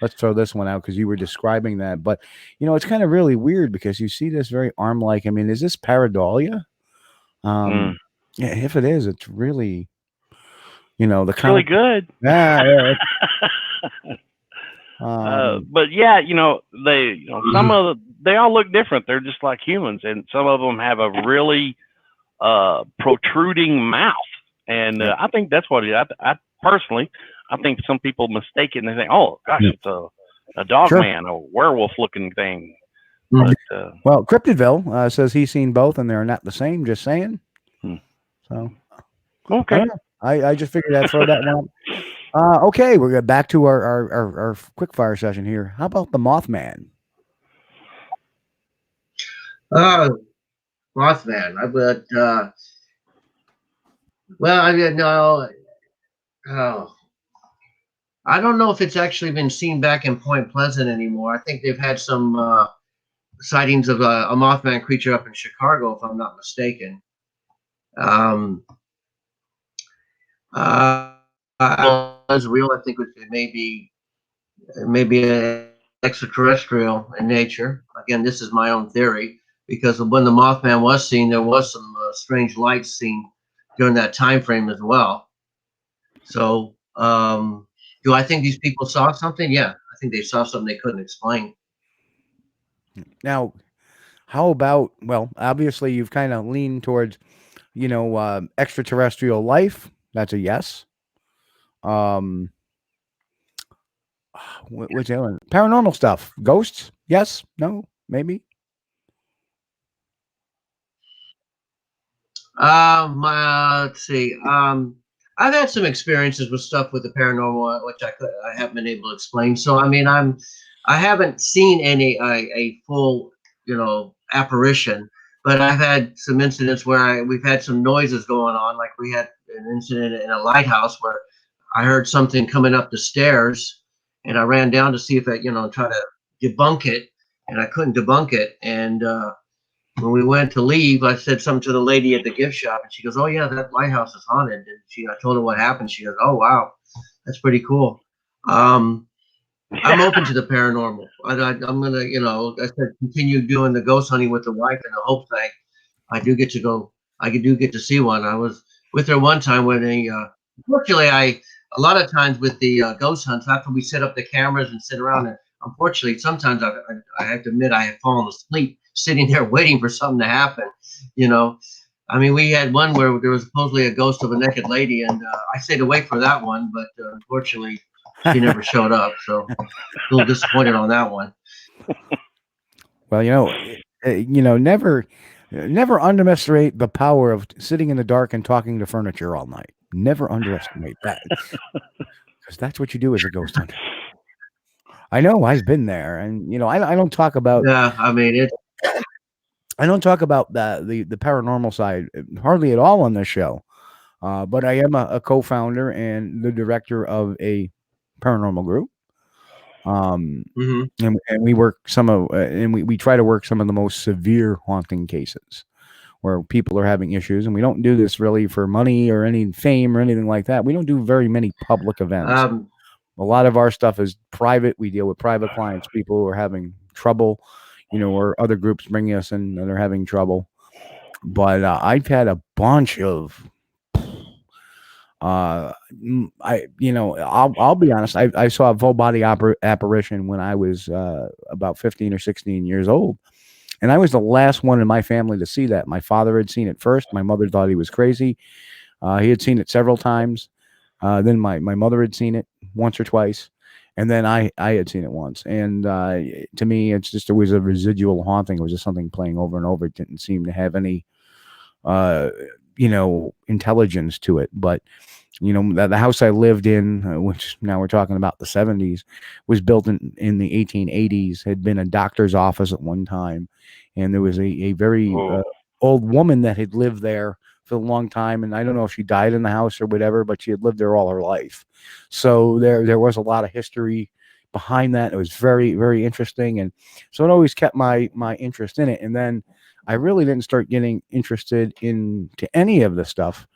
let's throw this one out because you were describing that. But it's kind of really weird because you see this very arm-like. I mean, is this pareidolia? Yeah, if it is, it's really, it's really good. Yeah. But yeah, they all look different. They're just like humans, and some of them have a really protruding mouth. And I think that's what it is. I personally, I think some people mistake it and they think, oh gosh, it's a dog man, a werewolf looking thing. But, well, Cryptidville says he's seen both and they're not the same. Just saying. So okay, I just figured I'd throw that one up. Okay, we're back to our quick fire session here. How about the Mothman? Mothman. I don't know if it's actually been seen back in Point Pleasant anymore. I think they've had some sightings of a Mothman creature up in Chicago, if I'm not mistaken. It's real. I think it may be an extraterrestrial in nature. Again, this is my own theory, because when the Mothman was seen, there was some strange lights seen during that time frame as well. So, do I think these people saw something? Yeah, I think they saw something they couldn't explain. Now, how about, well, obviously you've kind of leaned towards, extraterrestrial life. That's a yes. What's the other one? Paranormal stuff. Ghosts? Yes? No? Maybe? Let's see. I've had some experiences with stuff with the paranormal, which I haven't been able to explain. So, I mean, I haven't seen a full, apparition, but I've had some incidents where we've had some noises going on. Like we had an incident in a lighthouse where I heard something coming up the stairs, and I ran down to see if I, try to debunk it, and I couldn't debunk it. And when we went to leave, I said something to the lady at the gift shop, and she goes, "Oh yeah, that lighthouse is haunted." And I told her what happened. She goes, "Oh wow, that's pretty cool." I'm open to the paranormal. I'm gonna, I said, continue doing the ghost hunting with the wife in the hopes that I do get to go. I do get to see one. I was with her one time when unfortunately, a lot of times with the ghost hunts, after we set up the cameras and sit around, and unfortunately, sometimes I have to admit I have fallen asleep sitting there waiting for something to happen. I mean, we had one where there was supposedly a ghost of a naked lady, and I stayed awake for that one, but unfortunately, she never showed up. So a little disappointed on that one. Well, never underestimate the power of sitting in the dark and talking to furniture all night. Never underestimate that, because that's what you do as a ghost hunter. I know, I've been there, and I don't talk about. Yeah, I mean I don't talk about the paranormal side hardly at all on this show, but I am a co-founder and the director of a paranormal group. And we work we try to work some of the most severe haunting cases where people are having issues, and we don't do this really for money or any fame or anything like that. We don't do very many public events. A lot of our stuff is private. We deal with private clients, people who are having trouble, or other groups bringing us in and they're having trouble. But I've had a bunch of I'll be honest. I saw a full body apparition when I was about 15 or 16 years old. And I was the last one in my family to see that. My father had seen it first. My mother thought he was crazy. He had seen it several times. Then my mother had seen it once or twice. And then I had seen it once. And to me, it was a residual haunting. It was just something playing over and over. It didn't seem to have any, intelligence to it. But, the house I lived in, which now we're talking about the 70s, was built in the 1880s, had been a doctor's office at one time. And there was a very old woman that had lived there for a long time. And I don't know if she died in the house or whatever, but she had lived there all her life. So there was a lot of history behind that. It was very, very interesting. And so it always kept my interest in it. And then I really didn't start getting interested into any of the stuff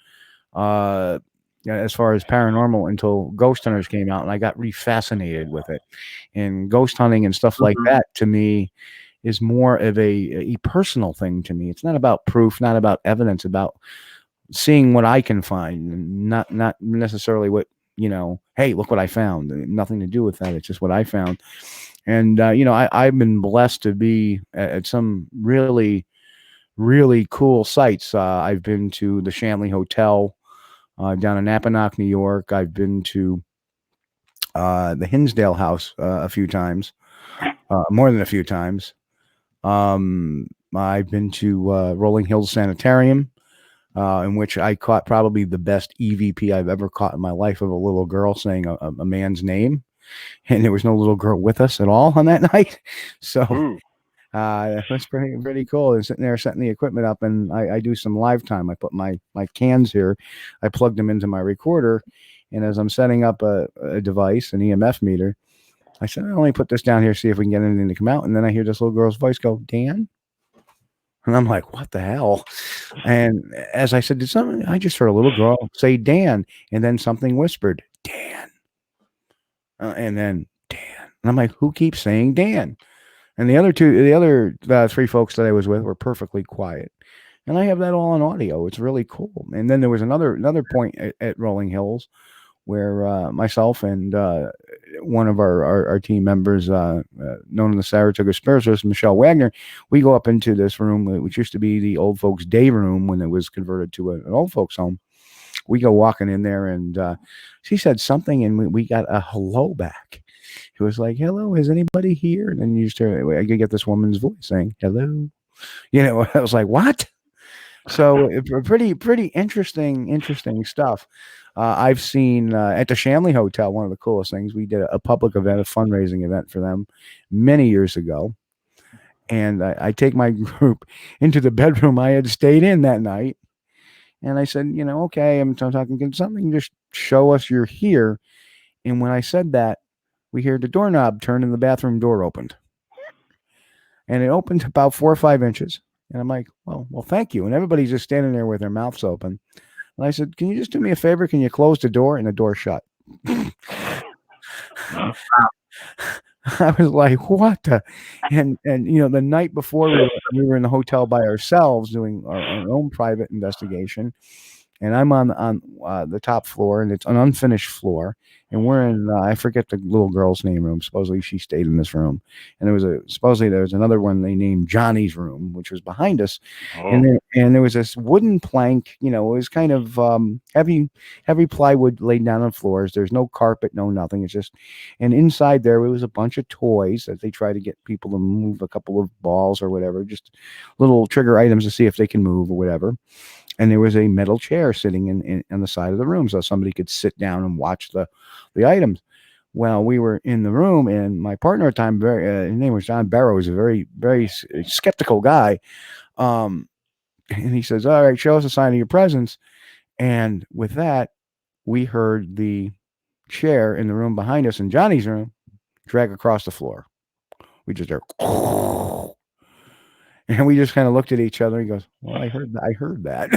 as far as paranormal until Ghost Hunters came out, and I got refascinated with it. And ghost hunting and stuff like that, to me, is more of a personal thing to me. It's not about proof, not about evidence, about seeing what I can find, and not necessarily what, hey, look what I found. Nothing to do with that. It's just what I found. And, I've been blessed to be at some really, really cool sites. I've been to the Shanley Hotel down in Appomattox, New York. I've been to the Hinsdale House a few times, more than a few times. I've been to Rolling Hills Sanitarium, in which I caught probably the best EVP I've ever caught in my life of a little girl saying a man's name. And there was no little girl with us at all on that night. So that's pretty cool. And sitting there setting the equipment up, and I do some live time. I put my cans here, I plugged them into my recorder, and as I'm setting up a device, an EMF meter, I said, I'll only put this down here, see if we can get anything to come out. And then I hear this little girl's voice go, Dan? And I'm like, what the hell? And as I said, I just heard a little girl say Dan, and then something whispered, Dan. And then Dan. And I'm like, who keeps saying Dan? And the other three folks that I was with were perfectly quiet. And I have that all on audio. It's really cool. And then there was another point at Rolling Hills where myself and one of our team members, known in the Saratoga Spiritualist, Michelle Wagner, we go up into this room, which used to be the old folks' day room when it was converted to an old folks' home. We go walking in there, and she said something, and we got a hello back. It was like, hello, is anybody here? And then you just hear, I could get this woman's voice saying, hello. I was like, what? So pretty interesting stuff. I've seen at the Shanley Hotel, one of the coolest things, we did a public event, a fundraising event for them many years ago. And I take my group into the bedroom I had stayed in that night. And I said, okay, I'm talking, can something just show us you're here? And when I said that, we hear the doorknob turn and the bathroom door opened. And it opened about 4 or 5 inches. And I'm like, well, thank you. And everybody's just standing there with their mouths open. And I said, can you just do me a favor? Can you close the door? And the door shut. I was like, what the? And the night before we were in the hotel by ourselves doing our own private investigation. And I'm on the top floor, and it's an unfinished floor. And we're in, I forget the little girl's name room. Supposedly she stayed in this room. And supposedly there was another one they named Johnny's room, which was behind us. Oh. And there was this wooden plank, it was kind of heavy plywood laid down on floors. There's no carpet, no nothing. It's just, and inside there was a bunch of toys that they try to get people to move, a couple of balls or whatever, just little trigger items to see if they can move or whatever. And there was a metal chair sitting on the side of the room, so somebody could sit down and watch the items. Well, we were in the room, and my partner at the time, his name was John Barrow, was a very, very skeptical guy. And he says, all right, show us a sign of your presence. And with that, we heard the chair in the room behind us in Johnny's room drag across the floor. We just heard, and we just kind of looked at each other. He goes, well, I heard that.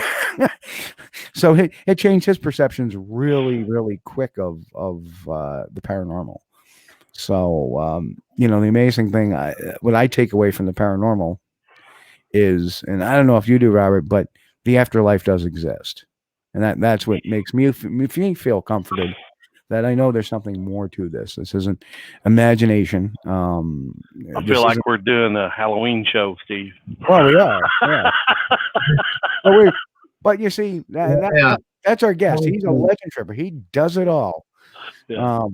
So it changed his perceptions really, really quick of the paranormal. So, the amazing thing, what I take away from the paranormal is, and I don't know if you do, Robert, but the afterlife does exist. And that's what makes me feel comforted, that I know there's something more to this. This isn't imagination. I feel like we're doing a Halloween show, Steve. Well, we are. Yeah. but you see, that's our guest. He's a legend tripper. He does it all. Yeah.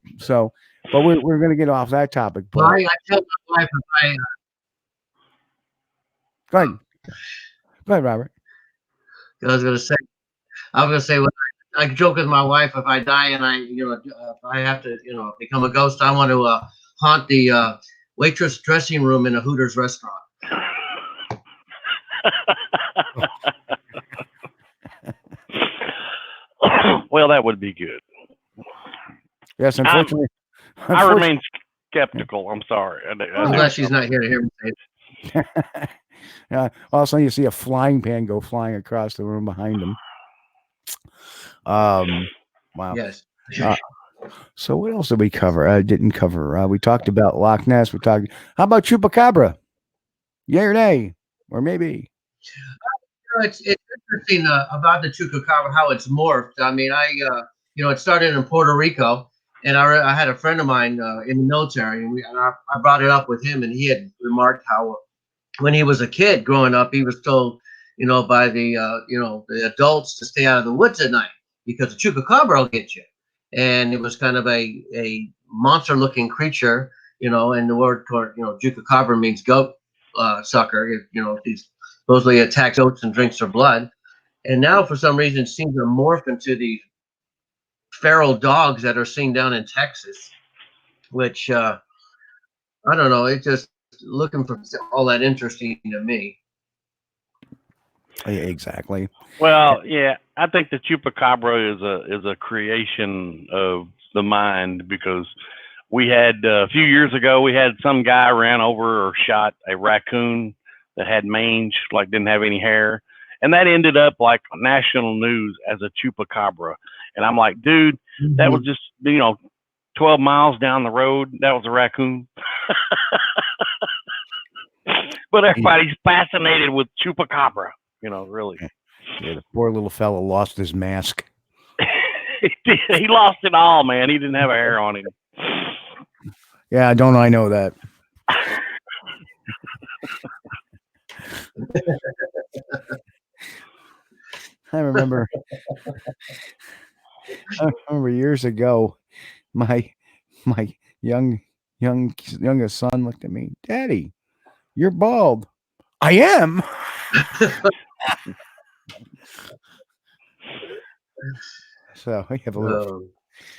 But we're going to get off that topic. But I tell my wife if go ahead, Robert. I was going to say when I joke with my wife, if I die and if I have to, become a ghost, I want to haunt the waitress dressing room in a Hooters restaurant. Well, that would be good. Yes, unfortunately. I remain skeptical. I'm sorry. I'm glad she's not here to hear me say it. All of a sudden, you see a flying pan go flying across the room behind him. Wow. Yes. So what else did we cover? I didn't cover. We talked about Loch Ness. How about Chupacabra? Yay or nay? Or maybe. It's interesting about the Chupacabra, how it's morphed. I mean, it started in Puerto Rico, and I had a friend of mine in the military, and I brought it up with him, and he had remarked how when he was a kid growing up, he was told, by the adults to stay out of the woods at night because the Chupacabra will get you. And it was kind of a monster-looking creature, and the word, Chupacabra means goat sucker. He's supposedly attacks goats and drinks their blood. And now, for some reason, it seems to morph into these feral dogs that are seen down in Texas, which I don't know. It's just looking for all that interesting to me. Exactly. Well, yeah, I think the Chupacabra is a creation of the mind, because we had a few years ago, we had some guy ran over or shot a raccoon that had mange, like didn't have any hair. And that ended up like national news as a Chupacabra. And I'm like, dude, that was just, 12 miles down the road. That was a raccoon. But everybody's fascinated with Chupacabra, really. Yeah, the poor little fella lost his mask. He lost it all, man. He didn't have a hair on him. Yeah, don't I know that? I remember years ago, my youngest son looked at me, Daddy, you're bald. I am. So I have a little.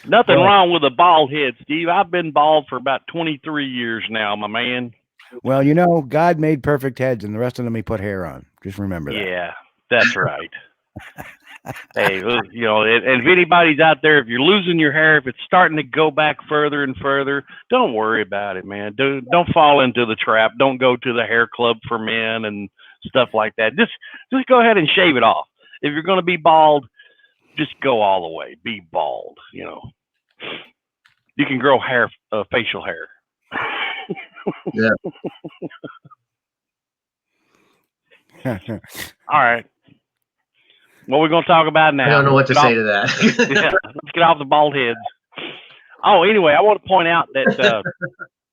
Nothing wrong with a bald head, Steve. I've been bald for about 23 years now, my man. Well, God made perfect heads, and the rest of them he put hair on. Just remember that. Yeah, that's right. Hey, and if anybody's out there, if you're losing your hair, if it's starting to go back further and further, don't worry about it, man. Don't fall into the trap. Don't go to the hair club for men and stuff like that. Just go ahead and shave it off. If you're going to be bald, just go all the way. Be bald. You can grow hair, facial hair. Yeah. All right. What we're going to talk about now? I don't know what to say to that. Yeah, let's get off the bald heads. Oh, anyway, I want to point out that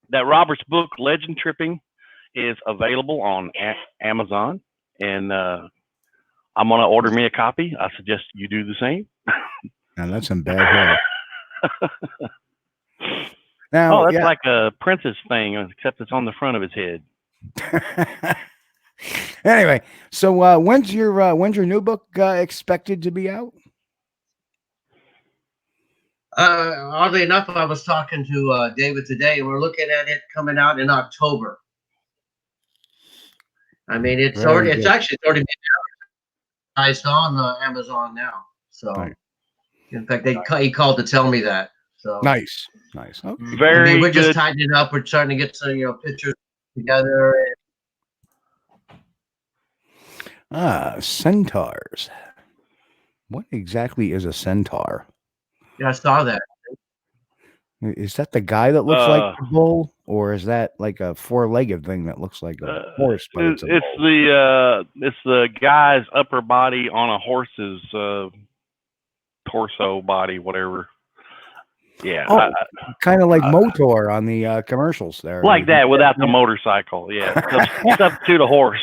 that Robert's book, Legend Tripping, is available on Amazon, and I'm going to order me a copy. I suggest you do the same. Now that's some bad hair. Now, that's like a princess thing, except it's on the front of his head. Anyway, so when's your new book expected to be out? Oddly enough, I was talking to David today, and we're looking at it coming out in October. I mean, it's already been advertised on Amazon now. So, right. In fact, he called to tell me that. So nice. Okay. Very we're good. just tightening up. We're trying to get some pictures together. Centaurs. What exactly is a centaur? Yeah, I saw that. Is that the guy that looks like a bull, or is that like a four-legged thing that looks like a horse? But it's the guy's upper body on a horse's torso, body, whatever. Yeah. Oh, kind of like Motor on the commercials there. Like that without the motorcycle. Yeah. Substitute a horse.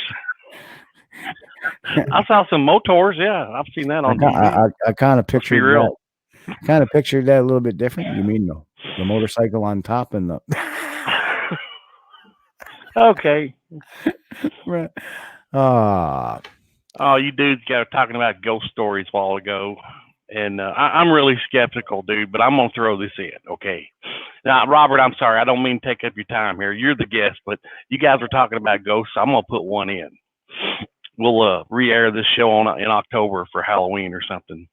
I saw some Motors. Yeah. I've seen that on TV. I kind of pictured that. Kind of pictured that a little bit different. You mean the motorcycle on top and the. Okay. Right. Oh, you dudes got talking about ghost stories a while ago. And I'm really skeptical, dude, but I'm going to throw this in, okay? Now, Robert, I'm sorry. I don't mean to take up your time here. You're the guest, but you guys were talking about ghosts. So I'm going to put one in. We'll re-air this show in October for Halloween or something.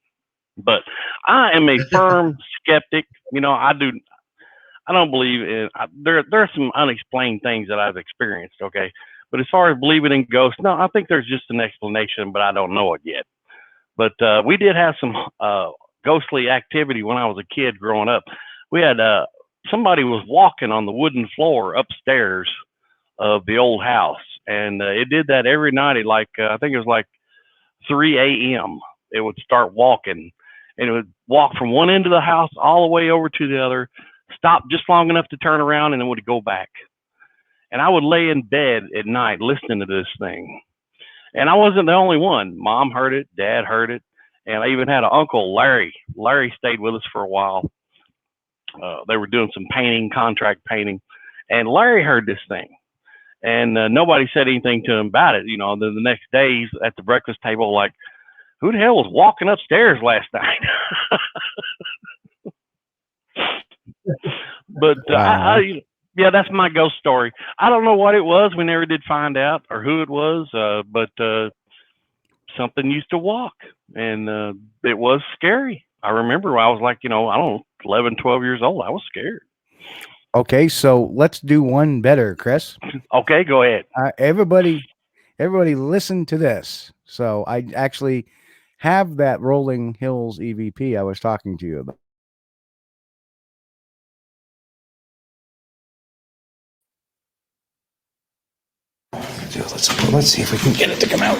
But I am a firm skeptic. You know, I don't believe in, there are some unexplained things that I've experienced, okay? But as far as believing in ghosts, no, I think there's just an explanation, but I don't know it yet. But we did have some ghostly activity when I was a kid growing up. We had somebody was walking on the wooden floor upstairs of the old house, and it did that every night at like I think it was like 3 a.m. It would start walking, and it would walk from one end of the house all the way over to the other, stop just long enough to turn around, and then would go back. And I would lay in bed at night listening to this thing. And I wasn't the only one. Mom heard it, Dad heard it, and I even had an uncle, Larry. Larry stayed with us for a while. They were doing some painting, contract painting, and Larry heard this thing. And nobody said anything to him about it. You know, the next day at the breakfast table, like, who the hell was walking upstairs last night? But yeah, that's my ghost story. I don't know what it was. We never did find out or who it was, but something used to walk, and it was scary. I remember I was like, I don't know, 11, 12 years old. I was scared. Okay, so let's do one better, Chris. Okay, go ahead. Everybody listen to this. So I actually have that Rolling Hills EVP I was talking to you about. Let's see if we can get it to come out.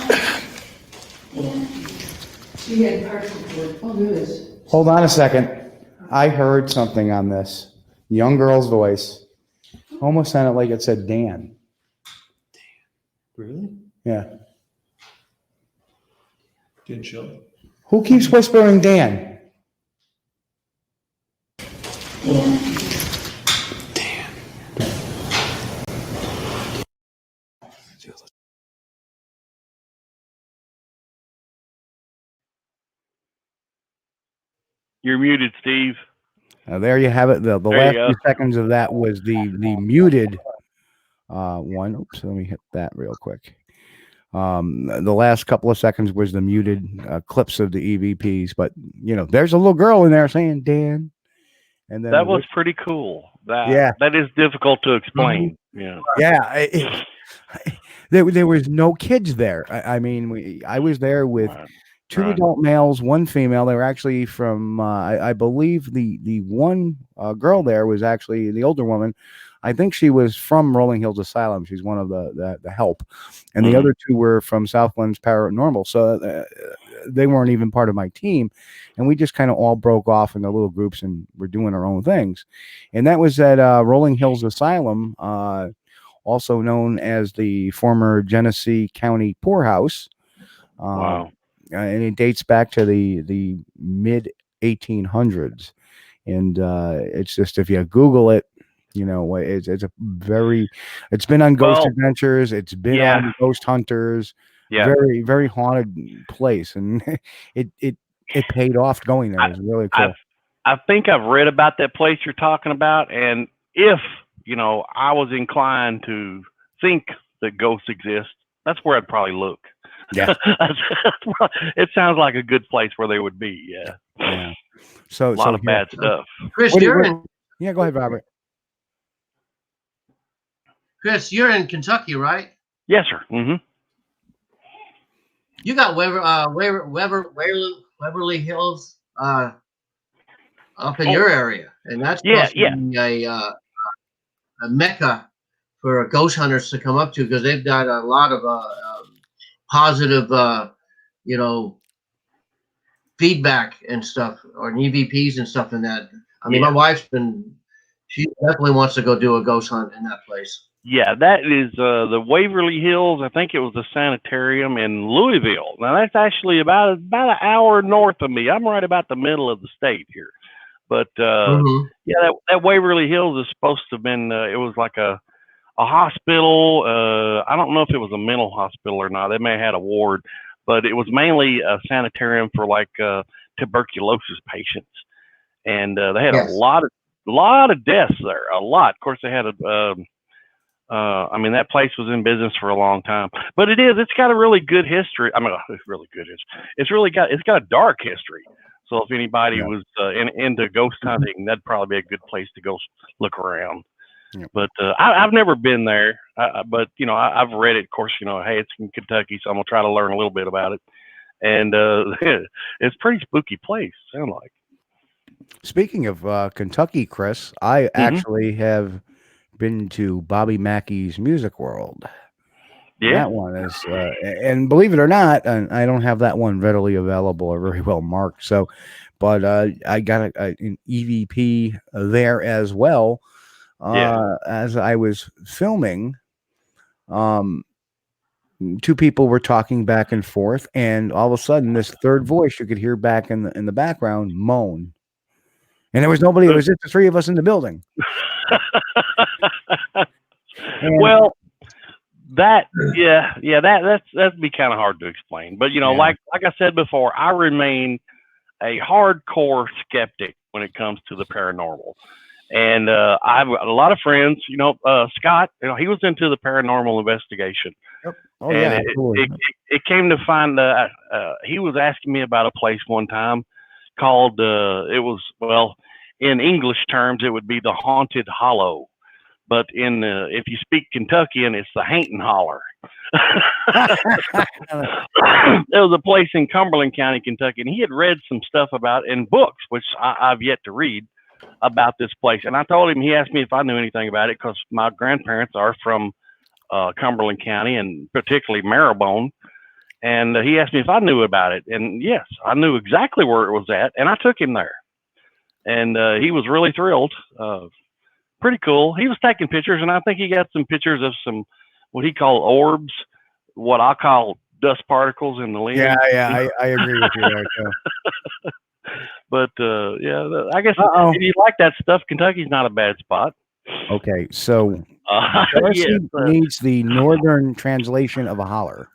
Hold on a second. I heard something on this. Young girl's voice. Almost sounded like it said Dan. Really? Yeah. Didn't show. Who keeps whispering Dan? You're muted, Steve. There you have it. The last few seconds of that was the muted one. Oops, let me hit that real quick. The last couple of seconds was the muted clips of the EVPs, but there's a little girl in there saying Dan, and then that was pretty cool. That is difficult to explain. Mm-hmm. Yeah. There was no kids there. I mean, I was there with two adult males, one female. They were actually from, I believe the one girl there was actually the older woman. I think she was from Rolling Hills Asylum. She's one of the help. And the other two were from Southlands Paranormal. So they weren't even part of my team. And we just kind of all broke off into little groups and were doing our own things. And that was at Rolling Hills Asylum, also known as the former Genesee County Poorhouse. Wow. And it dates back to the mid 1800s. And it's just, if you Google it, it's been on Ghost Adventures. It's been on Ghost Hunters. Yeah. Very, very haunted place. And it paid off going there. It was really cool. I think I've read about that place you're talking about. And if, I was inclined to think that ghosts exist, that's where I'd probably look. Yeah. It sounds like a good place where they would be. Yeah. So a lot of bad stuff. Chris, you're in. Yeah, go ahead, Robert. Chris, you're in Kentucky, right? Yes, sir. Mm-hmm. You got Waverly Hills up in your area, and that's supposed to be a mecca for ghost hunters to come up to, because they've got a lot of positive, feedback and stuff, or EVPs and stuff in that. I mean, my wife's she definitely wants to go do a ghost hunt in that place. Yeah, that is the Waverly Hills. I think it was the sanitarium in Louisville. Now that's actually about an hour north of me. I'm right about the middle of the state here. But yeah, that Waverly Hills is supposed to have been. It was like a hospital. I don't know if it was a mental hospital or not. They may have had a ward, but it was mainly a sanitarium for like tuberculosis patients, and they had a lot of deaths there. A lot. Of course, they had I mean, that place was in business for a long time, but it's got a really good history. I mean, it's really good history. It's got a dark history. So if anybody was into ghost hunting, that'd probably be a good place to go look around. Yeah. But I've never been there, but you know, I've read it. Of course, you know, hey, it's in Kentucky, so I'm gonna try to learn a little bit about it. And it's a pretty spooky place. Sound like. Speaking of Kentucky, Chris, I actually have been to Bobby Mackey's Music World. Yeah, that one is, and believe it or not, I don't have that one readily available or very well marked. So, but I got an EVP there as well. As I was filming, two people were talking back and forth, and all of a sudden, this third voice you could hear back in the background moan, and there was nobody. It was just the three of us in the building. Well, that'd be kind of hard to explain. But you know, like I said before, I remain a hardcore skeptic when it comes to the paranormal. And I have a lot of friends, you know, Scott, you know, he was into the paranormal investigation. Yep. Oh, and it came to find, he was asking me about a place one time called, in English terms, it would be the Haunted Hollow. But if you speak Kentuckian, it's the Haintin' Holler. There was a place in Cumberland County, Kentucky, and he had read some stuff about it in books, which I've yet to read, about this place. And I told him, he asked me if I knew anything about it because my grandparents are from Cumberland County, and particularly Marrowbone. And he asked me if I knew about it. And yes, I knew exactly where it was at, and I took him there. And he was really thrilled. Pretty cool. He was taking pictures, and I think he got some pictures of some what he called orbs, what I call dust particles in the lens. Yeah, I agree with you there too. But I guess if you like that stuff, Kentucky's not a bad spot. Okay, so Darcy needs the northern translation of a holler.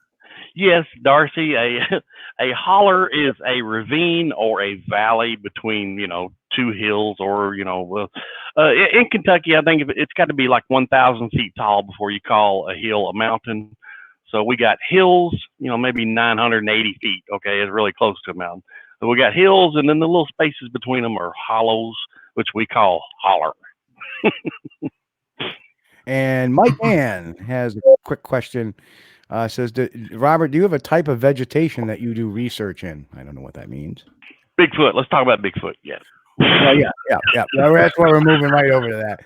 Yes, Darcy, a holler is a ravine or a valley between, you know, two hills, or, you know, in Kentucky, I think it's got to be like 1,000 feet tall before you call a hill a mountain. So we got hills, you know, maybe 980 feet. Okay, it's really close to a mountain. So we got hills, and then the little spaces between them are hollows, which we call holler. And Mike Ann has a quick question. Says, Robert, do you have a type of vegetation that you do research in? I don't know what that means. Bigfoot. Let's talk about Bigfoot. Yeah. Yeah. That's why we're moving right over to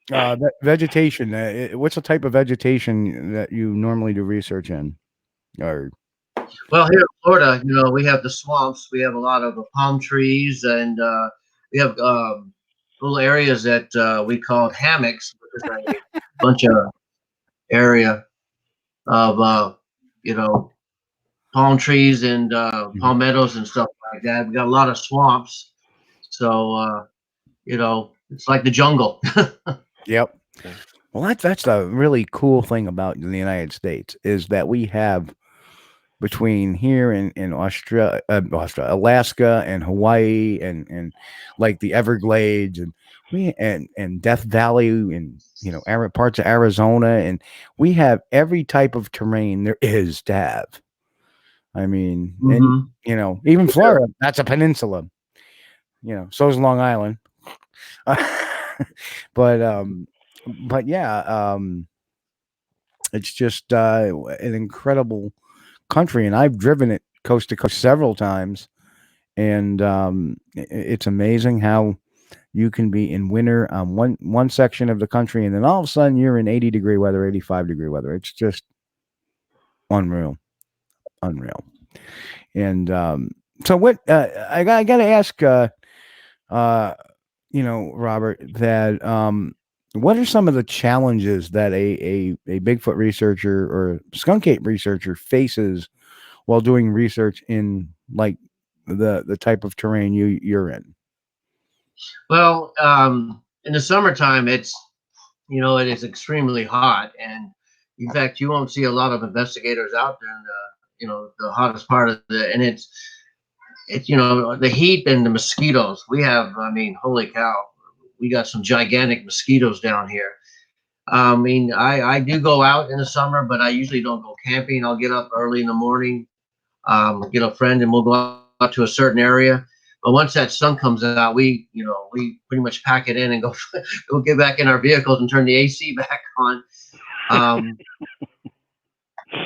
that. Vegetation. What's the type of vegetation that you normally do research in? Or well, here in Florida, you know, we have the swamps. We have a lot of palm trees, and we have little areas that we call hammocks, which is a bunch of area of you know, palm trees and palmettos and stuff like that. We got a lot of swamps, so you know, it's like the jungle. Yep. Well, that's the really cool thing about the United States, is that we have between here in Australia, Alaska and Hawaii, and like the Everglades, and Death Valley, and, you know, parts of Arizona, and we have every type of terrain there is to have. I mean, and, you know, even Florida, that's a peninsula. You know, so is Long Island. But yeah, it's just an incredible country, and I've driven it coast to coast several times, and it's amazing how you can be in winter on one section of the country, and then all of a sudden you're in 80-degree weather, 85-degree weather. It's just unreal. And So what I got to ask, Robert, that what are some of the challenges that a Bigfoot researcher or skunk ape researcher faces while doing research in like the type of terrain you're in? Well, in the summertime, it is extremely hot, and in fact, you won't see a lot of investigators out there in the hottest part of and it's the heat and the mosquitoes. We have, I mean, holy cow, we got some gigantic mosquitoes down here. I mean, I do go out in the summer, but I usually don't go camping. I'll get up early in the morning, get a friend, and we'll go out to a certain area. But once that sun comes out, we pretty much pack it in and go get back in our vehicles and turn the AC back on.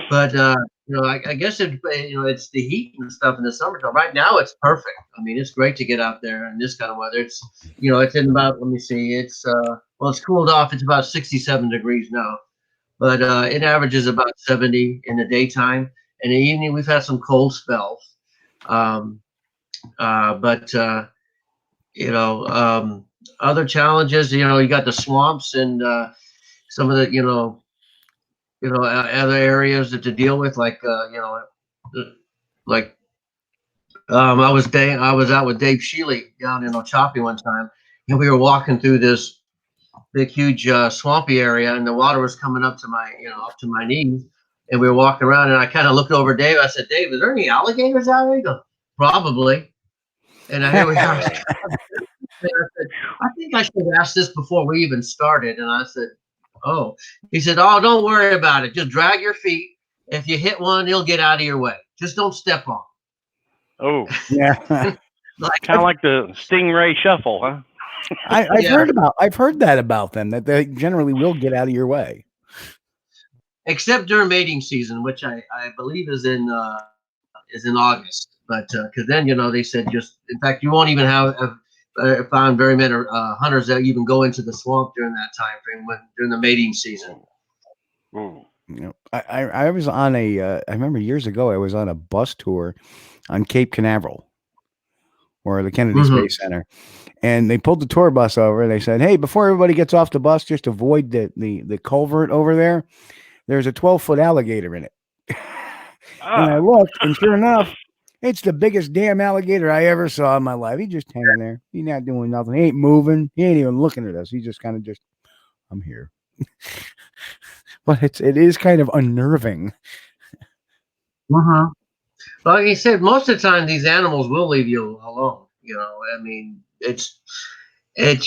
But I guess it's the heat and stuff in the summertime. Right now, it's perfect. I mean, it's great to get out there in this kind of weather. It's it's in about, let me see, it's it's cooled off. It's about 67 degrees now, but it averages about 70 in the daytime. In the evening, we've had some cold spells. But other challenges, you got the swamps and some of the other areas that to deal with, like I was out with Dave Shealy down in Ochapi one time, and we were walking through this big, huge swampy area, and the water was coming up to my knees, and we were walking around, and I kind of looked over at Dave. I said, "Dave, is there any alligators out there?" He goes, "Probably." And here we are. I said, "I think I should have asked this before we even started." And I said, "Oh." He said, "Oh, don't worry about it. Just drag your feet. If you hit one, he'll get out of your way. Just don't step on." Oh, yeah. Kind of like the stingray shuffle, huh? I've heard that about them, that they generally will get out of your way. Except during mating season, which I believe is in August. But because then they said, in fact, you won't even have found very many hunters that even go into the swamp during that time frame during the mating season. I was on I remember years ago I was on a bus tour on Cape Canaveral, or the Kennedy Space Center, and they pulled the tour bus over and they said, "Hey, before everybody gets off the bus, just avoid the culvert over there. There's a 12-foot alligator in it." And I looked, and sure enough, it's the biggest damn alligator I ever saw in my life. He's just hanging there. He's not doing nothing. He ain't moving. He ain't even looking at us. He's just kind of I'm here. But it is kind of unnerving. Well, like you said, most of the time these animals will leave you alone. I mean, it's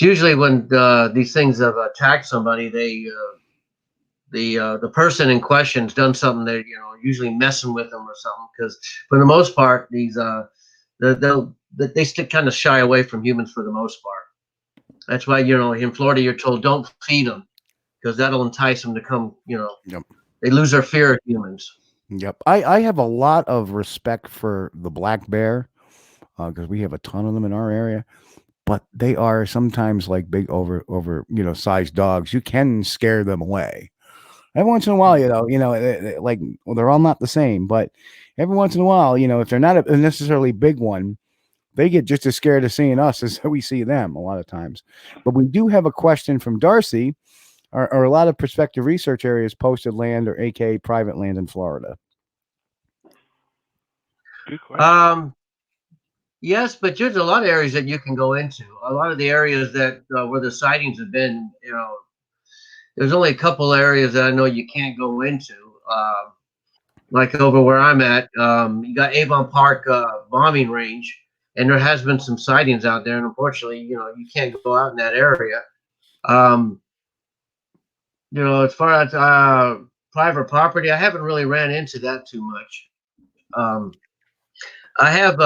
usually when these things have attacked somebody, the person in question's done something that usually messing with them or something, because for the most part these they still kind of shy away from humans for the most part. That's why in Florida you're told don't feed them, because that'll entice them to come. Yep. They lose their fear of humans. Yep. I have a lot of respect for the black bear, because we have a ton of them in our area, but they are sometimes like big over sized dogs. You can scare them away. Every once in a while, they're all not the same, but every once in a while, if they're not a necessarily big one, they get just as scared of seeing us as we see them a lot of times. But we do have a question from Darcy. Are a lot of prospective research areas posted land or aka private land in Florida? Good question. Yes, but there's a lot of areas that you can go into. A lot of the areas that where the sightings have been, there's only a couple areas that I know you can't go into. Like over where I'm at, you got Avon Park bombing range, and there has been some sightings out there, and unfortunately, you can't go out in that area. As far as private property, I haven't really ran into that too much. I have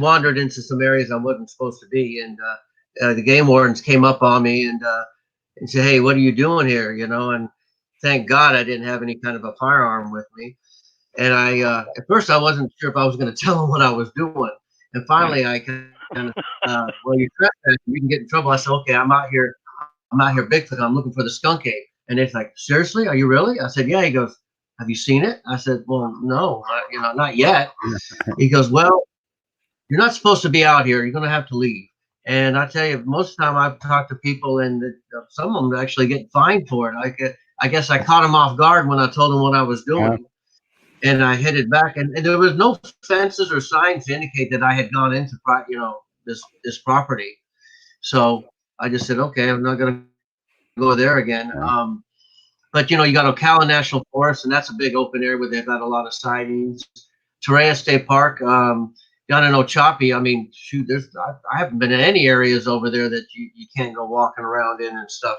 wandered into some areas I wasn't supposed to be, and the game wardens came up on me and said, "Hey, what are you doing here?" And thank God I didn't have any kind of a firearm with me. And at first I wasn't sure if I was going to tell them what I was doing. And finally I kind of, well, you trespass, you can get in trouble. I said, "Okay, I'm out here Bigfoot. I'm looking for the skunk ape." And it's like, "Seriously? Are you really?" I said, "Yeah." He goes, "Have you seen it?" I said, "Well, no, not yet." He goes, "Well, you're not supposed to be out here. You're going to have to leave. And I tell you, most of the time I've talked to people, and some of them actually get fined for it. I guess I caught them off guard when I told them what I was doing, and I headed back, and there was no fences or signs to indicate that I had gone into, this property. So I just said, okay, I'm not going to go there again. But you got Ocala National Forest, and that's a big open area where they've got a lot of sightings. Torreya State Park, down in Ochapi, I mean, shoot, I haven't been in any areas over there that you can't go walking around in and stuff.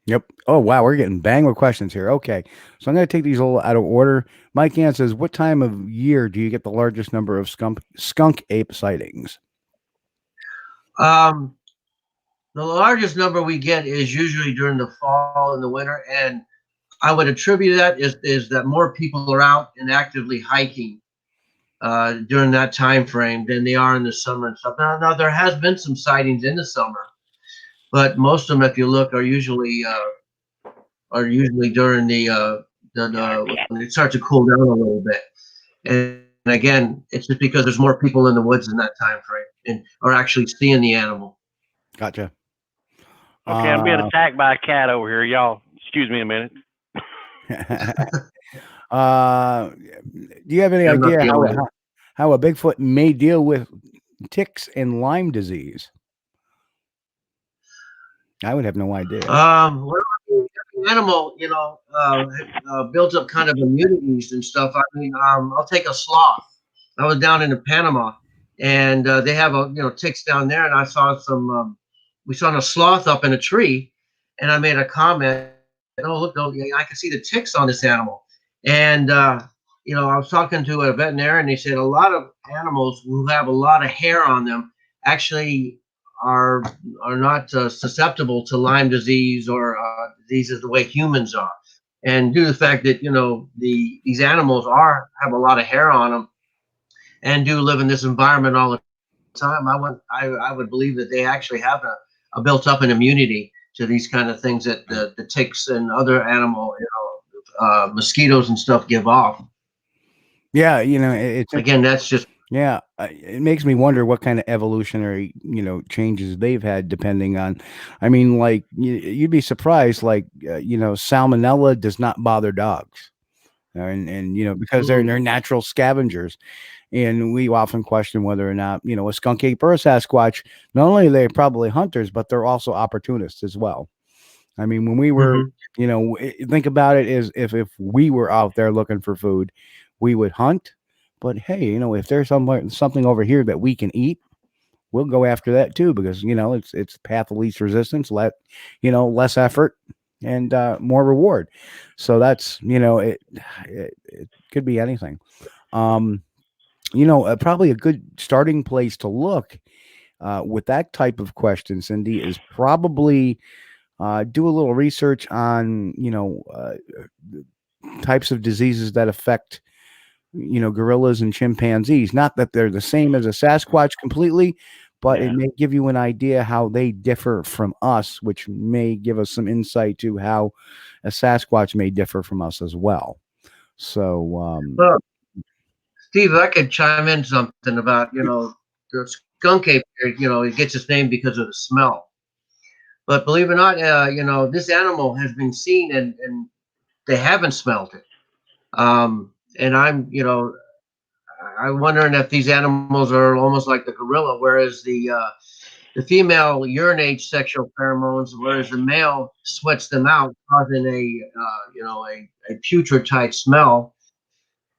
Yep. Oh, wow. We're getting bang with questions here. Okay. So I'm going to take these a little out of order. Mike Ann says, what time of year do you get the largest number of skunk ape sightings? The largest number we get is usually during the fall and the winter. And I would attribute that is that more people are out and actively hiking during that time frame than they are in the summer and stuff. Now there has been some sightings in the summer, but most of them, if you look, are usually during the when it starts to cool down a little bit. And again, it's just because there's more people in the woods in that time frame and are actually seeing the animal. Gotcha. Okay, I'm being attacked by a cat over here, y'all. Excuse me a minute. Do you have any idea how a Bigfoot may deal with ticks and Lyme disease? I would have no idea. Well, every animal, builds up kind of immunities and stuff. I mean, I'll take a sloth. I was down in Panama, and they have ticks down there, and I saw we saw a sloth up in a tree, and I made a comment. Oh, look, I can see the ticks on this animal. And, I was talking to a veterinarian, and he said a lot of animals who have a lot of hair on them actually are not susceptible to Lyme disease or diseases the way humans are. And due to the fact that, these animals have a lot of hair on them and do live in this environment all the time, I would believe that they actually have a built up an immunity to these kind of things that the ticks and other animal, mosquitoes and stuff give off. Yeah, it's again, that's just it makes me wonder what kind of evolutionary changes they've had depending on. I mean, like you'd be surprised, like salmonella does not bother dogs, and because they're natural scavengers. And we often question whether or not, a skunk ape or a Sasquatch, not only are they probably hunters, but they're also opportunists as well. I mean, when we were, think about it as if we were out there looking for food, we would hunt. But hey, if there's something over here that we can eat, we'll go after that too, because, it's path of least resistance, less effort and more reward. So that's, it could be anything. Probably a good starting place to look with that type of question, Cindy, is probably do a little research on, types of diseases that affect, gorillas and chimpanzees. Not that they're the same as a Sasquatch completely, but it may give you an idea how they differ from us, which may give us some insight to how a Sasquatch may differ from us as well. So, well, Steve, I could chime in something about, the skunk ape, it gets its name because of the smell. But believe it or not, this animal has been seen and they haven't smelled it. And I'm wondering if these animals are almost like the gorilla, whereas the female urinates sexual pheromones, whereas the male sweats them out, causing a putrid type smell.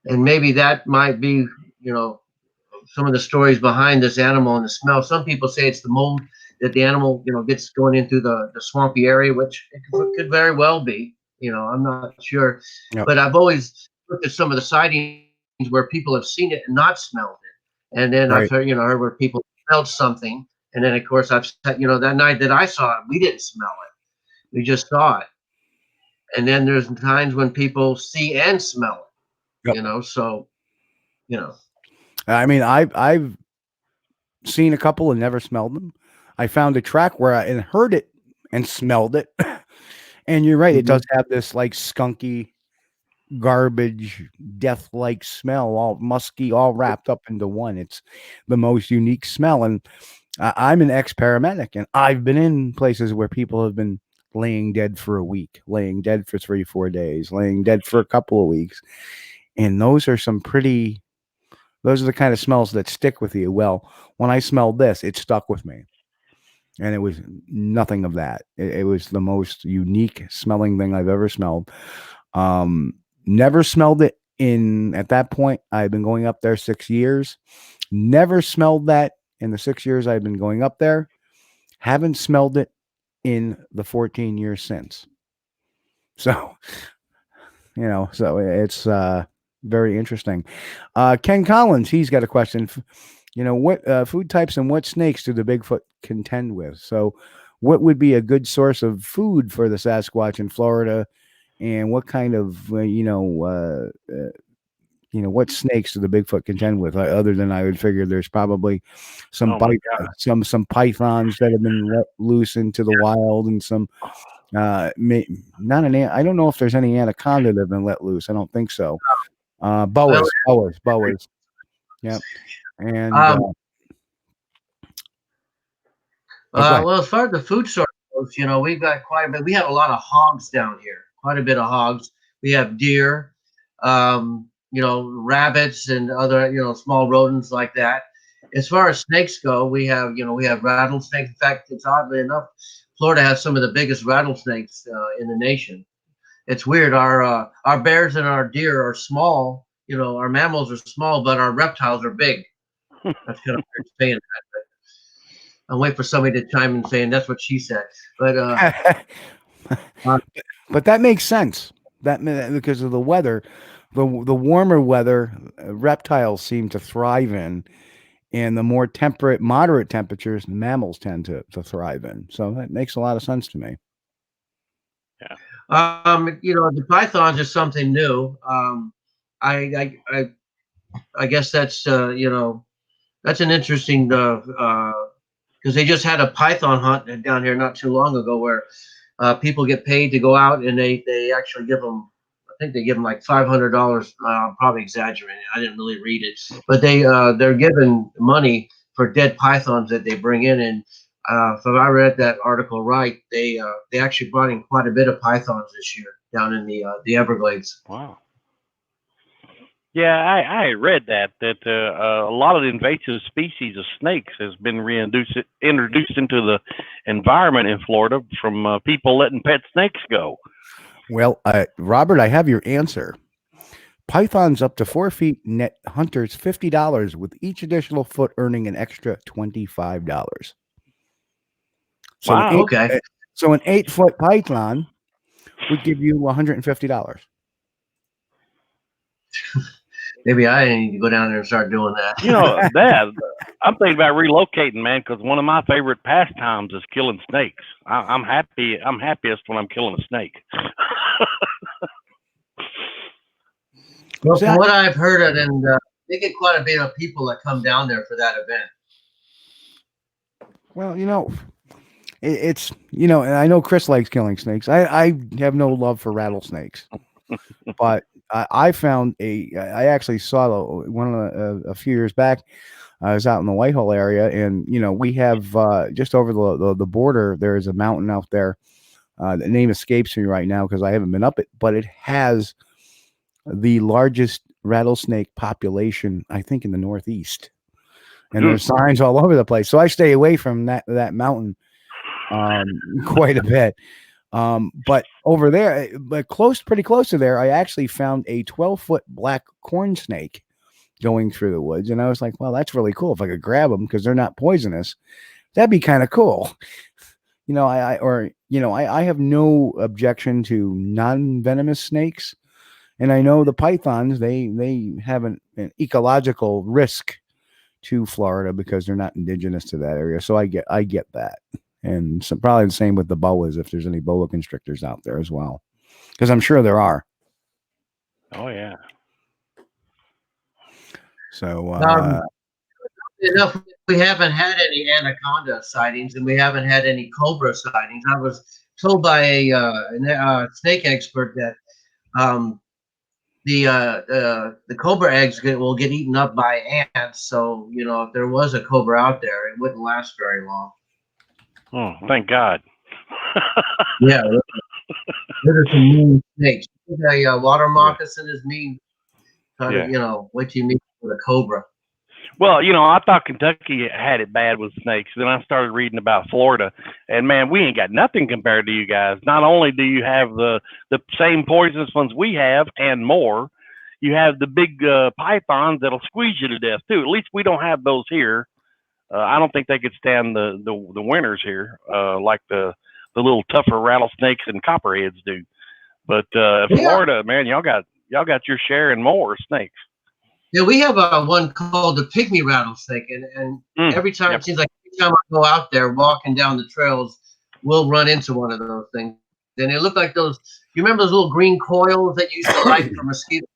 And maybe that might be, some of the stories behind this animal and the smell. Some people say it's the mold that the animal, gets going into the swampy area, which it could very well be. I'm not sure. Yep. But I've always looked at some of the sightings where people have seen it and not smelled it. And then I've heard, heard where people smelled something. And then, of course, I've said, that night that I saw it, we didn't smell it. We just saw it. And then there's times when people see and smell it, yep. So, I mean, I've seen a couple and never smelled them. I found a track where I heard it and smelled it. And you're right, it does have this like skunky garbage, death-like smell, all musky, all wrapped up into one. It's the most unique smell. And I'm an ex-paramedic, and I've been in places where people have been laying dead for a week, laying dead for 3-4 days, laying dead for a couple of weeks. And those are the kind of smells that stick with you. Well, when I smelled this, it stuck with me. And it was nothing of that. It was the most unique smelling thing I've ever smelled. Never smelled it at that point. I've been going up there 6 years. Never smelled that in the 6 years I've been going up there. Haven't smelled it in the 14 years since. So, so it's very interesting. Ken Collins, he's got a question. What food types and what snakes do the Bigfoot contend with? So what would be a good source of food for the Sasquatch in Florida? And what kind of, what snakes do the Bigfoot contend with? Other than I would figure there's probably some some pythons that have been let loose into the wild, and some I don't know if there's any anaconda that have been let loose. I don't think so. Boas. Yep. And well, as far as the food source goes, we've got quite a bit. We have a lot of hogs down here. Quite a bit of hogs. We have deer, rabbits, and other small rodents like that. As far as snakes go, we have rattlesnakes. In fact, it's oddly enough, Florida has some of the biggest rattlesnakes in the nation. It's weird. Our bears and our deer are small. Our mammals are small, but our reptiles are big. That's kind of weird saying that. But I'll wait for somebody to chime in saying that's what she said. But but that makes sense. Because of the weather, the warmer weather, reptiles seem to thrive in, and the more moderate temperatures, mammals tend to thrive in. So that makes a lot of sense to me. Yeah. The pythons is something new. I guess that's that's an interesting because they just had a python hunt down here not too long ago where people get paid to go out, and they actually give them, I think they give them like $500. I'm probably exaggerating. I didn't really read it, but they're given money for dead pythons that they bring in. And if I read that article right, they actually brought in quite a bit of pythons this year down in the Everglades. Wow. Yeah, I read that a lot of the invasive species of snakes has been introduced into the environment in Florida from people letting pet snakes go. Well, Robert, I have your answer. Pythons up to 4 feet net hunters $50, with each additional foot earning an extra $25. So wow, okay. So an 8-foot python would give you $150. Maybe I need to go down there and start doing that. Dad, I'm thinking about relocating, man, because one of my favorite pastimes is killing snakes. I'm happy. I'm happiest when I'm killing a snake. Well, from what I've heard of, and they get quite a bit of people that come down there for that event. Well, it's and I know Chris likes killing snakes. I have no love for rattlesnakes, but I found I actually saw one a few years back. I was out in the Whitehall area, and we have just over the border. There is a mountain out there. The name escapes me right now because I haven't been up it, but it has the largest rattlesnake population, I think, in the Northeast. And there's signs all over the place. So I stay away from that mountain quite a bit. But over there, pretty close to there, I actually found a 12-foot black corn snake going through the woods. And I was like, well, that's really cool. If I could grab them because they're not poisonous, that'd be kind of cool. I have no objection to non-venomous snakes. And I know the pythons, they have an ecological risk to Florida because they're not indigenous to that area. So I get that. And so probably the same with the boas, if there's any boa constrictors out there as well, because I'm sure there are. Oh yeah. So enough, we haven't had any anaconda sightings, and we haven't had any cobra sightings. I was told by a snake expert that the cobra eggs will get eaten up by ants. So you know, if there was a cobra out there, it wouldn't last very long. Oh, thank God. Yeah, there's some mean snakes. A water moccasin is mean. Kind of, you know, what do you mean with a cobra? Well, you know, I thought Kentucky had it bad with snakes. Then I started reading about Florida, and man, we ain't got nothing compared to you guys. Not only do you have the same poisonous ones we have and more, you have the big pythons that'll squeeze you to death too. At least we don't have those here. I don't think they could stand the winters here, like the little tougher rattlesnakes and copperheads do. But Florida, man, y'all got your share and more snakes. Yeah, we have one called the pygmy rattlesnake, and every time it seems like every time I go out there walking down the trails, we'll run into one of those things. And they look like those. You remember those little green coils that you used to like for mosquitoes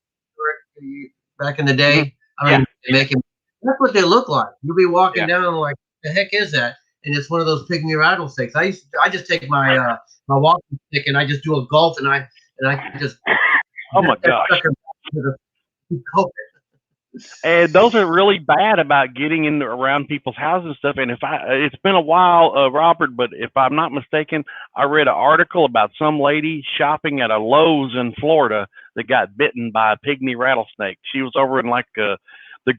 back in the day? I mean, that's what they look like. You'll be walking down like, the heck is that? And it's one of those pygmy rattlesnakes. I just take my my walking stick and I just do a gulp and I just. Oh my gosh. And those are really bad about getting in around people's houses and stuff. And it's been a while, Robert, but if I'm not mistaken, I read an article about some lady shopping at a Lowe's in Florida that got bitten by a pygmy rattlesnake. She was over in like the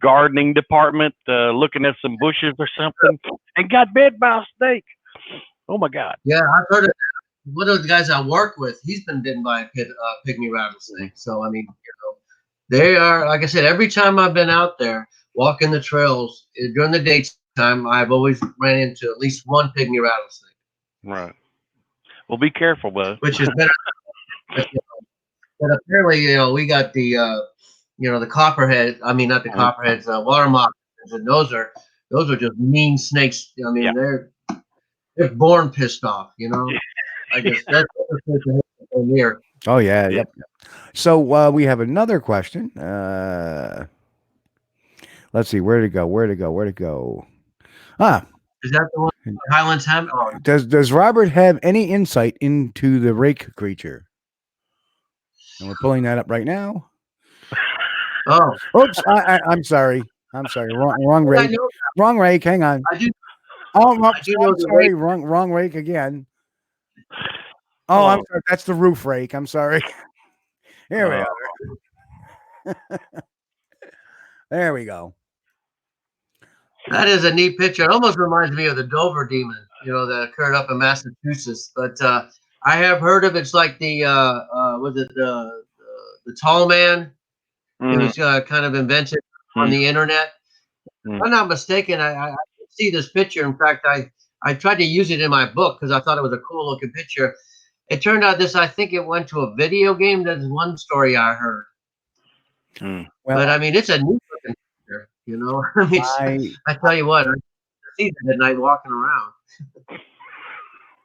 gardening department, looking at some bushes or something, and got bit by a snake. Oh my God. Yeah, I've heard of one of the guys I work with. He's been bitten by a pygmy rattlesnake. So I mean, you know. They are, like I said, every time I've been out there walking the trails during the daytime, I've always ran into at least one pygmy rattlesnake. Right. Well, be careful, bud. Which is better. But apparently, you know, we got the, you know, the copperhead. I mean, not the copperheads, water moccasins, and those are just mean snakes. I mean, they're born pissed off. You know, I guess that's near. Oh yeah, yep. So we have another question. Let's see, where to go? Ah, is that the one Highlands have? Oh. Does Robert have any insight into the rake creature? And we're pulling that up right now. Oh, oops! I'm sorry. Wrong rake. Wrong rake. Hang on. I do. Oh, I'm sorry. Wrong rake again. Oh, I'm sorry. That's the roof rake. I'm sorry. Here we are. There we go. That is a neat picture. It almost reminds me of the Dover demon, you know, that occurred up in Massachusetts. But I have heard of it's like the was it the tall man? It was kind of invented on the internet. If I'm not mistaken, I see this picture. In fact, I tried to use it in my book because I thought it was a cool looking picture. It turned out I think it went to a video game. That's one story I heard. Well, but I mean, it's a neat looking picture, you know. I mean, I tell you what, I see it at night walking around.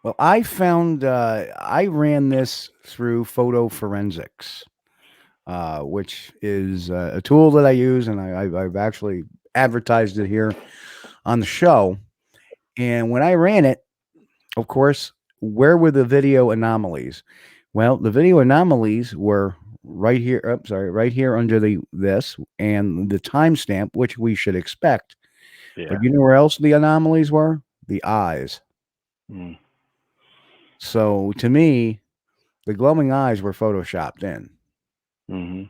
Well, I found I ran this through photo forensics, which is a tool that I use, and I've actually advertised it here on the show. And when I ran it, of course, where were the video anomalies? Well, the video anomalies were right here. Oh, sorry, right here under this and the timestamp, which we should expect. Yeah. But you know where else the anomalies were? The eyes. So to me, the glowing eyes were photoshopped in.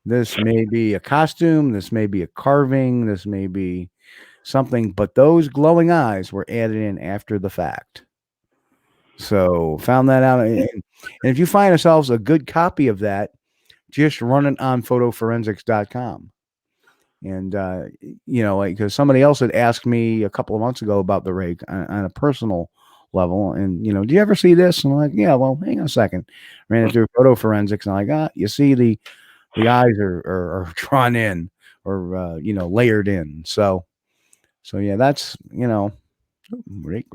This may be a costume. This may be a carving. This may be something. But those glowing eyes were added in after the fact. So found that out. And if you find yourselves a good copy of that, just run it on photoforensics.com. And, you know, because somebody else had asked me a couple of months ago about the rake on a personal level. And, you know, do you ever see this? And I'm like, yeah, well, hang on a second. Ran it through photo forensics. And I'm like, you see the eyes are drawn in or, you know, layered in. So yeah, that's, you know, rake.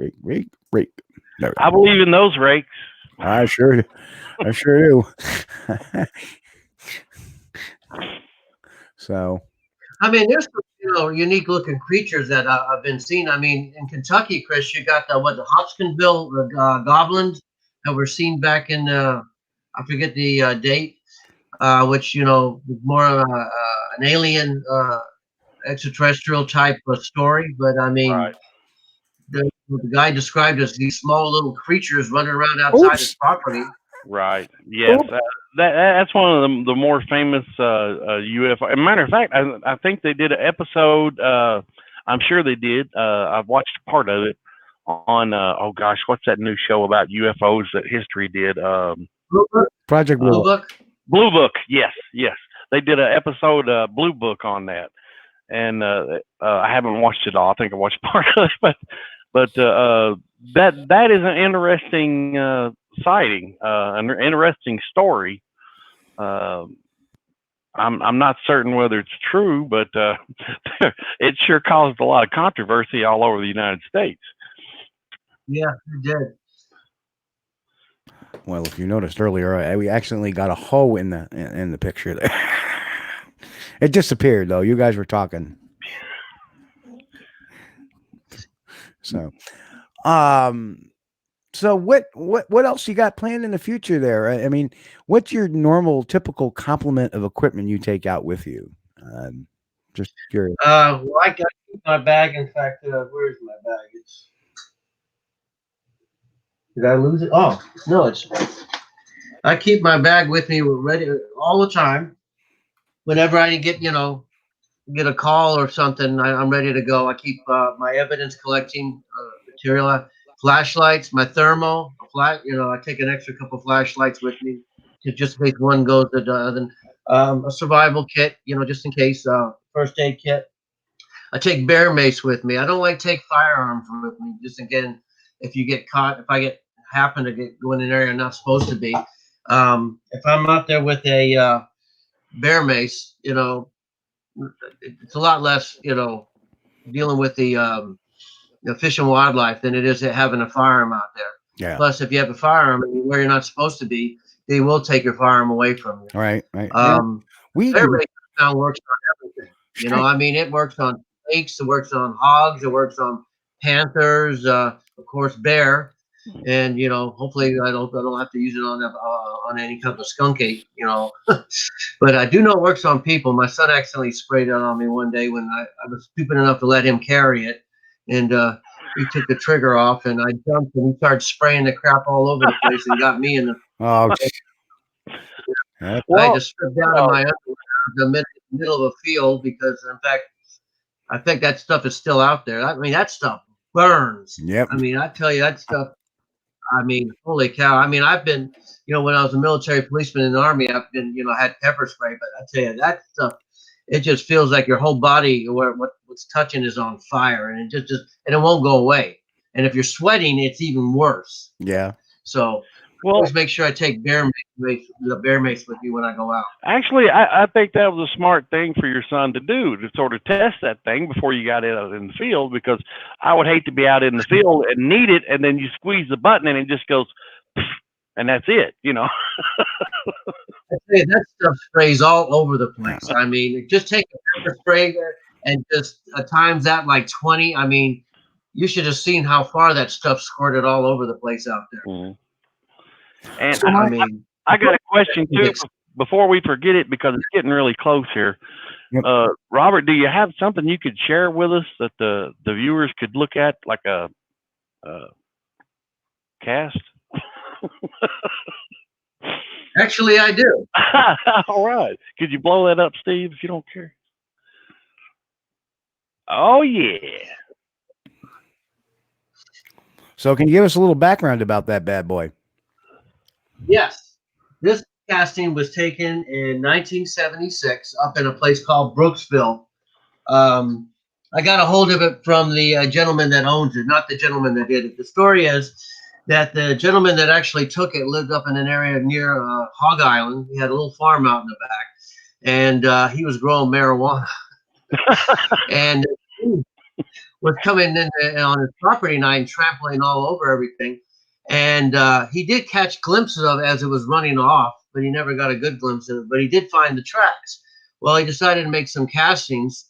I believe in those rakes. I sure do. So, I mean, there's some, you know, unique looking creatures that I've been seeing. I mean, in Kentucky, Chris, you got the Hopkinsville goblins that were seen back in I forget the date. which more an alien extraterrestrial type of story. But I mean, Right. the guy described as these small little creatures running around outside his property. Right. Yes. That's one of the more famous UFO. As a matter of fact, I think they did an episode. I'm sure they did. I've watched part of it on. Oh gosh, what's that new show about UFOs that History did? Project Blue Book. Blue Book. Yes. Yes. They did an episode, Blue Book, on that, and I haven't watched it all. I think I watched part of it, but that is an interesting sighting, an interesting story. I'm not certain whether it's true, but it sure caused a lot of controversy all over the United States. Yeah, it did. Well, if you noticed earlier, we accidentally got a hoe in the picture there. It disappeared though. You guys were talking. So, so what else you got planned in the future there? I mean, what's your normal, typical complement of equipment you take out with you? Just curious. Well, I got my bag. In fact, where's my bag? Did I lose it? Oh no, I keep my bag with me, ready all the time. Whenever I get a call or something, I'm ready to go. I keep my evidence collecting material, flashlights, my thermal, I take an extra couple flashlights with me, just in case one goes to the other. A survival kit, just in case. First aid kit. I take bear mace with me. I don't like to take firearms with me, just again, if you get caught, if I happen to go in an area I'm not supposed to be. If I'm out there with a bear mace, it's a lot less, dealing with the fish and wildlife than it is having a firearm out there. Yeah. Plus, if you have a firearm where you're not supposed to be, they will take your firearm away from you. Right. Bear mace now works on everything. I mean, it works on snakes, it works on hogs, it works on panthers, of course, bear. And hopefully I don't have to use it on any kind of skunk ape, but I do know it works on people. My son accidentally sprayed it on me one day when I was stupid enough to let him carry it, and he took the trigger off, and I jumped, and he started spraying the crap all over the place, and got me in the. Oh. I had to strip down to my underwear in the middle of a field because, in fact, I think that stuff is still out there. I mean, that stuff burns. Yep. I mean, I tell you, that stuff. I mean, holy cow. I mean, I've been, when I was a military policeman in the Army, I've been, had pepper spray, but I tell you, that stuff, it just feels like your whole body, what's touching is on fire, and it and it won't go away. And if you're sweating, it's even worse. Yeah. So always make sure I take bear mace with me when I go out. Actually, I think that was a smart thing for your son to do, to sort of test that thing before you got out in the field, because I would hate to be out in the field and need it, and then you squeeze the button and it just goes, and that's it, I say, that stuff sprays all over the place. I mean, just take a pepper spray and just times that like 20. I mean, you should have seen how far that stuff squirted all over the place out there. Mm-hmm. And so I got a question too before we forget it, because it's getting really close here. Yep. Robert, do you have something you could share with us that the viewers could look at, like a cast? Actually, I do. All right. Could you blow that up, Steve, if you don't care? Oh, yeah. So can you give us a little background about that bad boy? Yes. This casting was taken in 1976 up in a place called Brooksville. I got a hold of it from the gentleman that owns it, not the gentleman that did it. The story is that the gentleman that actually took it lived up in an area near Hog Island. He had a little farm out in the back, and he was growing marijuana. And was coming in on his property night and trampling all over everything. And he did catch glimpses of it as it was running off, but he never got a good glimpse of it. But he did find the tracks. Well, he decided to make some castings,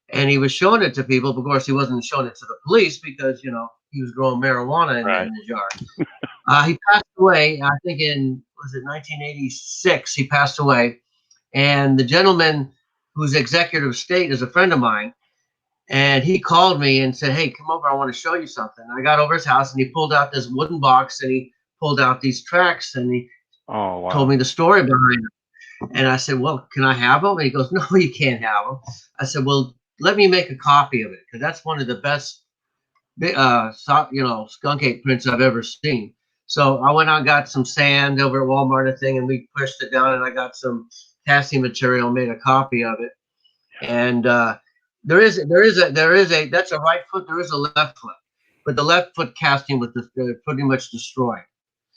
and he was showing it to people. Of course, he wasn't showing it to the police because, he was growing marijuana in his yard. He passed away, I think was it 1986? He passed away. And the gentleman who's executive of state is a friend of mine. And he called me and said, hey, come over. I want to show you something. I got over his house and he pulled out this wooden box and he pulled out these tracks and he told me the story behind them. And I said, well, can I have them? And he goes, no, you can't have them. I said, well, let me make a copy of it because that's one of the best, skunk ape prints I've ever seen. So I went out and got some sand over at Walmart and we pushed it down and I got some casting material, made a copy of it. And there is a that's a right foot, there is a left foot, but the left foot casting was pretty much destroyed.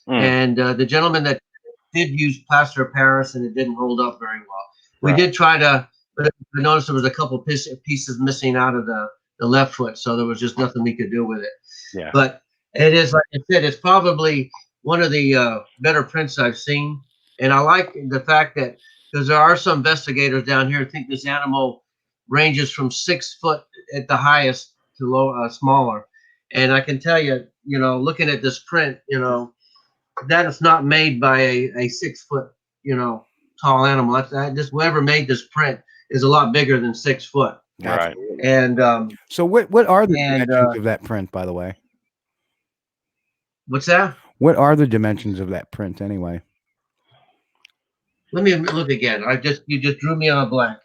And the gentleman that did use plaster of Paris and it didn't hold up very well. We did try to, but I noticed there was a couple pieces missing out of the left foot, so there was just nothing we could do with it. Yeah. But it is, like I said, it's probably one of the better prints I've seen. And I like the fact that, because there are some investigators down here who think this animal ranges from 6 foot at the highest to low, smaller. And I can tell you, looking at this print, that is not made by a 6 foot, tall animal. That's whoever made this print is a lot bigger than 6 foot. Right. And so what are the dimensions of that print, by the way? What's that? What are the dimensions of that print anyway? Let me look again. You just drew me on a blank.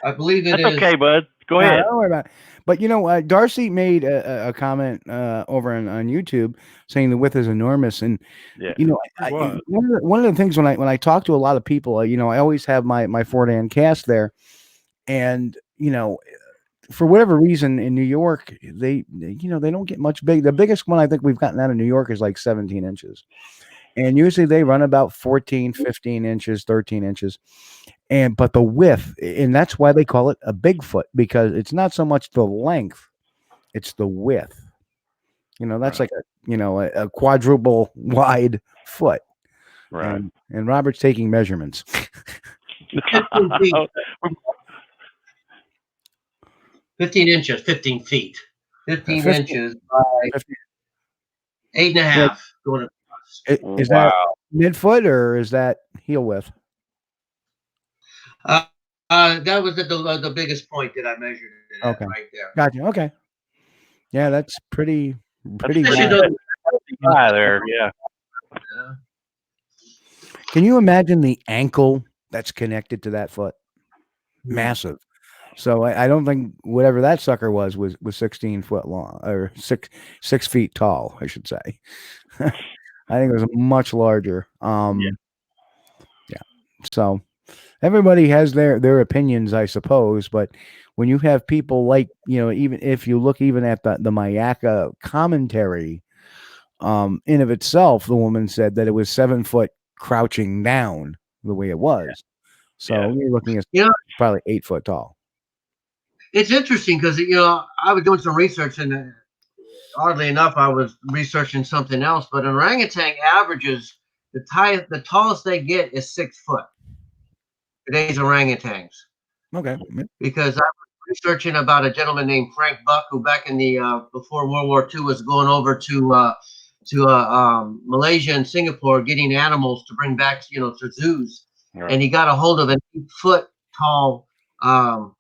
I believe it is. Okay, bud. Go ahead. Don't worry about it. But Darcy made a comment over on YouTube saying the width is enormous, and one of the things when I talk to a lot of people, I always have my Ford cast there, and for whatever reason in New York they don't get much big. The biggest one I think we've gotten out of New York is like 17 inches. And usually they run about 14, 15 inches, 13 inches. But the width, and that's why they call it a Bigfoot, because it's not so much the length, it's the width. That's like a quadruple wide foot. Right. And Robert's taking measurements. 15 inches, 15 feet. 15 inches by 8.5 going across. Is that midfoot or is that heel width? That was the biggest point that I measured it at right there. Gotcha. Okay. Yeah, that's pretty high there. Yeah. Can you imagine the ankle that's connected to that foot? Massive. So I don't think whatever that sucker was 16 foot long, or 6 feet tall, I should say. I think it was much larger. Yeah. So everybody has their opinions, I suppose. But when you have people like, even if you look even at the Mayaka commentary, in of itself, the woman said that it was 7 foot crouching down the way it was. So we're looking at probably 8 foot tall. It's interesting because, I was doing some research and oddly enough, I was researching something else, but an orangutan averages the tallest they get is 6 foot. Today's orangutans. Okay. Because I was researching about a gentleman named Frank Buck, who back in the before World War II was going over to Malaysia and Singapore, getting animals to bring back, to zoos, and he got a hold of an 8 foot tall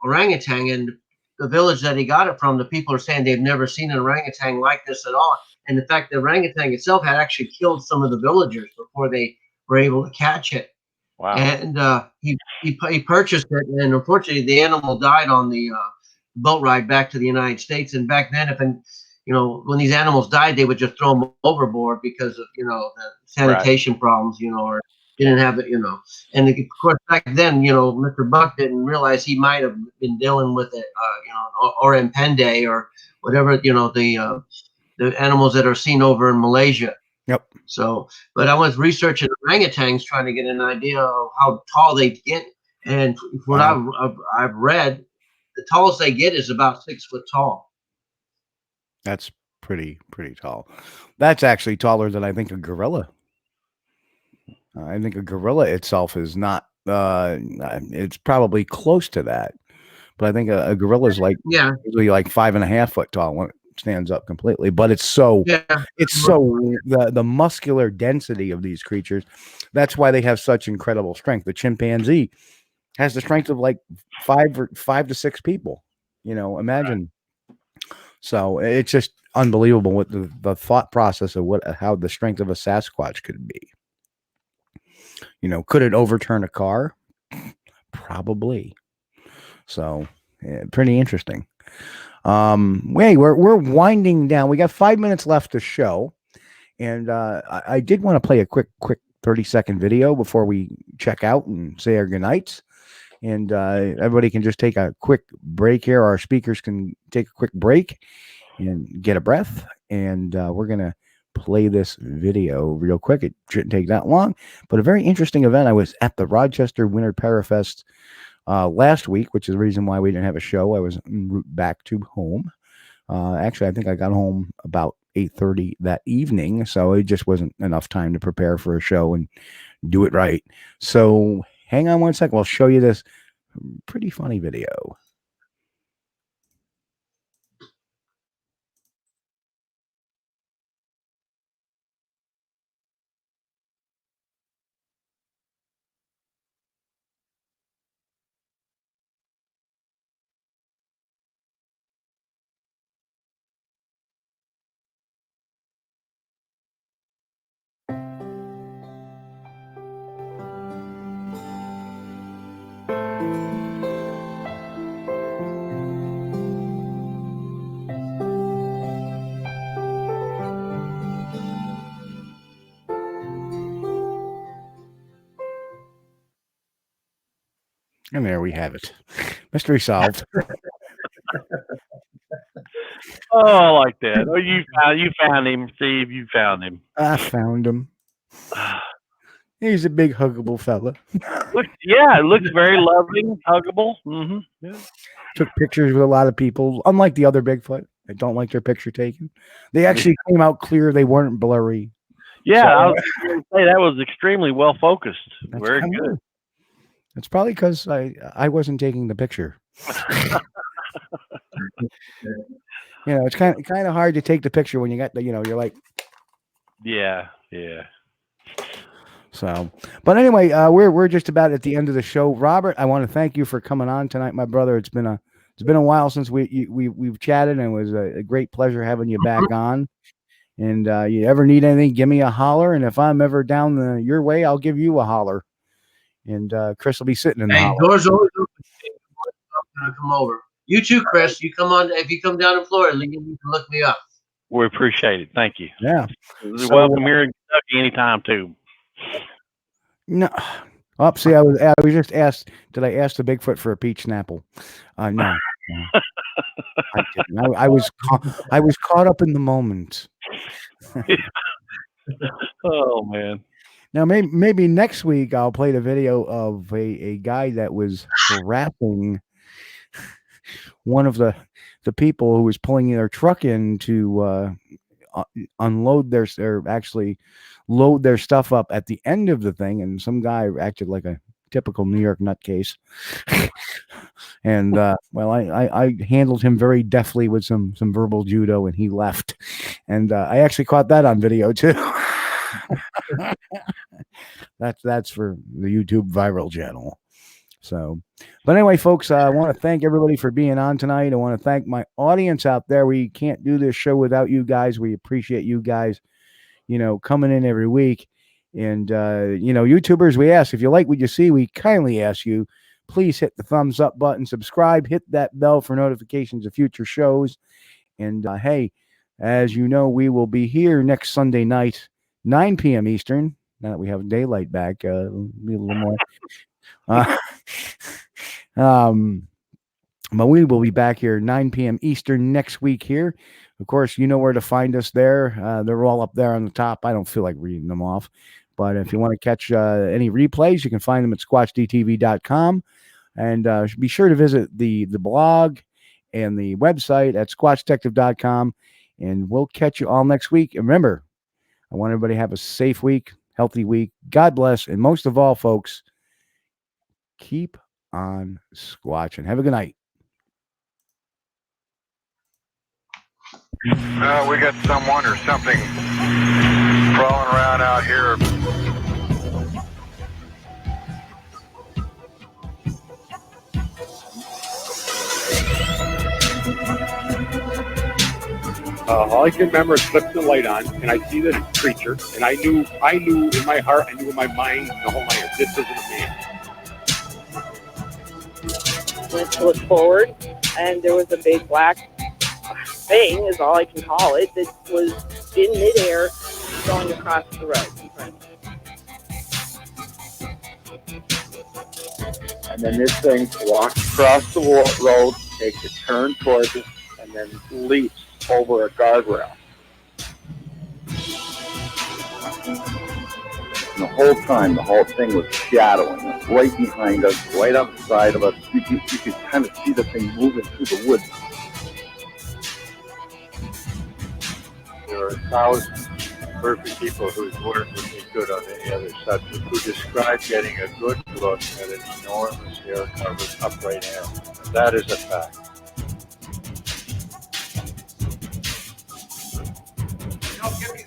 orangutan, and the village that he got it from, the people are saying they've never seen an orangutan like this at all. And the fact the orangutan itself had actually killed some of the villagers before they were able to catch it. Wow. And he purchased it, and unfortunately the animal died on the boat ride back to the United States. And back then, when these animals died, they would just throw them overboard because of, the sanitation problems, or didn't have it, and of course back then, Mr. Buck didn't realize he might have been dealing with it, or impende or whatever, the animals that are seen over in Malaysia. Yep. So, but I was researching orangutans, trying to get an idea of how tall they get, and what I've read, the tallest they get is about 6 foot tall. That's pretty tall. That's actually taller than I think a gorilla. I think a gorilla itself is not, it's probably close to that, but I think a gorilla is usually like 5.5 foot tall when it stands up completely, but it's so the muscular density of these creatures. That's why they have such incredible strength. The chimpanzee has the strength of like 5 to 6 people. Imagine. So it's just unbelievable what the thought process of how the strength of a Sasquatch could be. Could it overturn a car? Probably. So pretty interesting. Hey, we're winding down. We got 5 minutes left to show, and I did want to play a quick 30-second video before we check out and say our goodnights. And everybody can just take a quick break here. Our speakers can take a quick break and get a breath. And we're going to play this video real quick. It shouldn't take that long, but a very interesting event. I was at the Rochester Winter Parafest last week, which is the reason why we didn't have a show. I was en route back to home. Actually, I think I got home about 8:30 that evening, so it just wasn't enough time to prepare for a show and do it right. So hang on one second. I'll show you this pretty funny video. And there we have it. Mystery solved. Oh, I like that. Oh, you found him, Steve. You found him. I found him. He's a big huggable fella. It looks very loving, huggable. Mm-hmm. Yeah. Took pictures with a lot of people. Unlike the other Bigfoot, I don't like their picture taken. They actually came out clear. They weren't blurry. Yeah, So, I was going to say that was extremely well focused. Very good. It's probably because I wasn't taking the picture. It's kind of hard to take the picture when you got you're like, yeah. So, but anyway, we're just about at the end of the show. Robert, I want to thank you for coming on tonight, my brother. It's been a while since we've chatted, and it was a great pleasure having you back on. And you ever need anything, give me a holler. And if I'm ever down your way, I'll give you a holler. And Chris will be sitting in the holler. Doors always open. I'm gonna come over. You too, Chris. You come on. If you come down to Florida, you can look me up. We appreciate it. Thank you. Yeah. Welcome here in Kentucky anytime too. No. Oh, see, I was just asked. Did I ask the Bigfoot for a peach snapple? No. I didn't. I was caught up in the moment. Oh man. Now maybe next week I'll play the video of a guy that was harassing one of the people who was pulling their truck in to unload actually load their stuff up at the end of the thing, and some guy acted like a typical New York nutcase. And well, I handled him very deftly with some verbal judo, and he left. And I actually caught that on video too. That's for the YouTube viral channel. So, but anyway, folks, I want to thank everybody for being on tonight. I want to thank my audience out there. We can't do this show without you guys. We appreciate you guys, coming in every week. And, YouTubers, we ask, if you like what you see, we kindly ask you, please hit the thumbs up button, subscribe, hit that bell for notifications of future shows. And, hey, as you know, we will be here next Sunday night, 9 p.m. Eastern. Now that we have daylight back, be a little more. But we will be back here 9 p.m. Eastern next week here. Of course, you know where to find us there. They're all up there on the top. I don't feel like reading them off. But if you want to catch any replays, you can find them at squatchdtv.com. And be sure to visit the blog and the website at squatchdetective.com. And we'll catch you all next week. And remember, I want everybody to have a safe week, healthy week. God bless. And most of all, folks, keep on squatching. Have a good night. We got someone or something crawling around out here. All I can remember is flip the light on, and I see this creature, and I knew in my heart, I knew in my mind, the whole mind, this isn't a man. Went to look forward, and there was a big black thing, is all I can call it, that was in midair going across the road in front of me. And then this thing walks across the road, takes a turn towards us, and then leaps over a guardrail. And the whole time, the whole thing was shadowing us, right behind us, right outside of us. You could kind of see the thing moving through the woods. There are thousands of perfect people whose word would be good on any other subject who describe getting a good look at an enormous hair-covered upright animal. That is a fact. Don't give me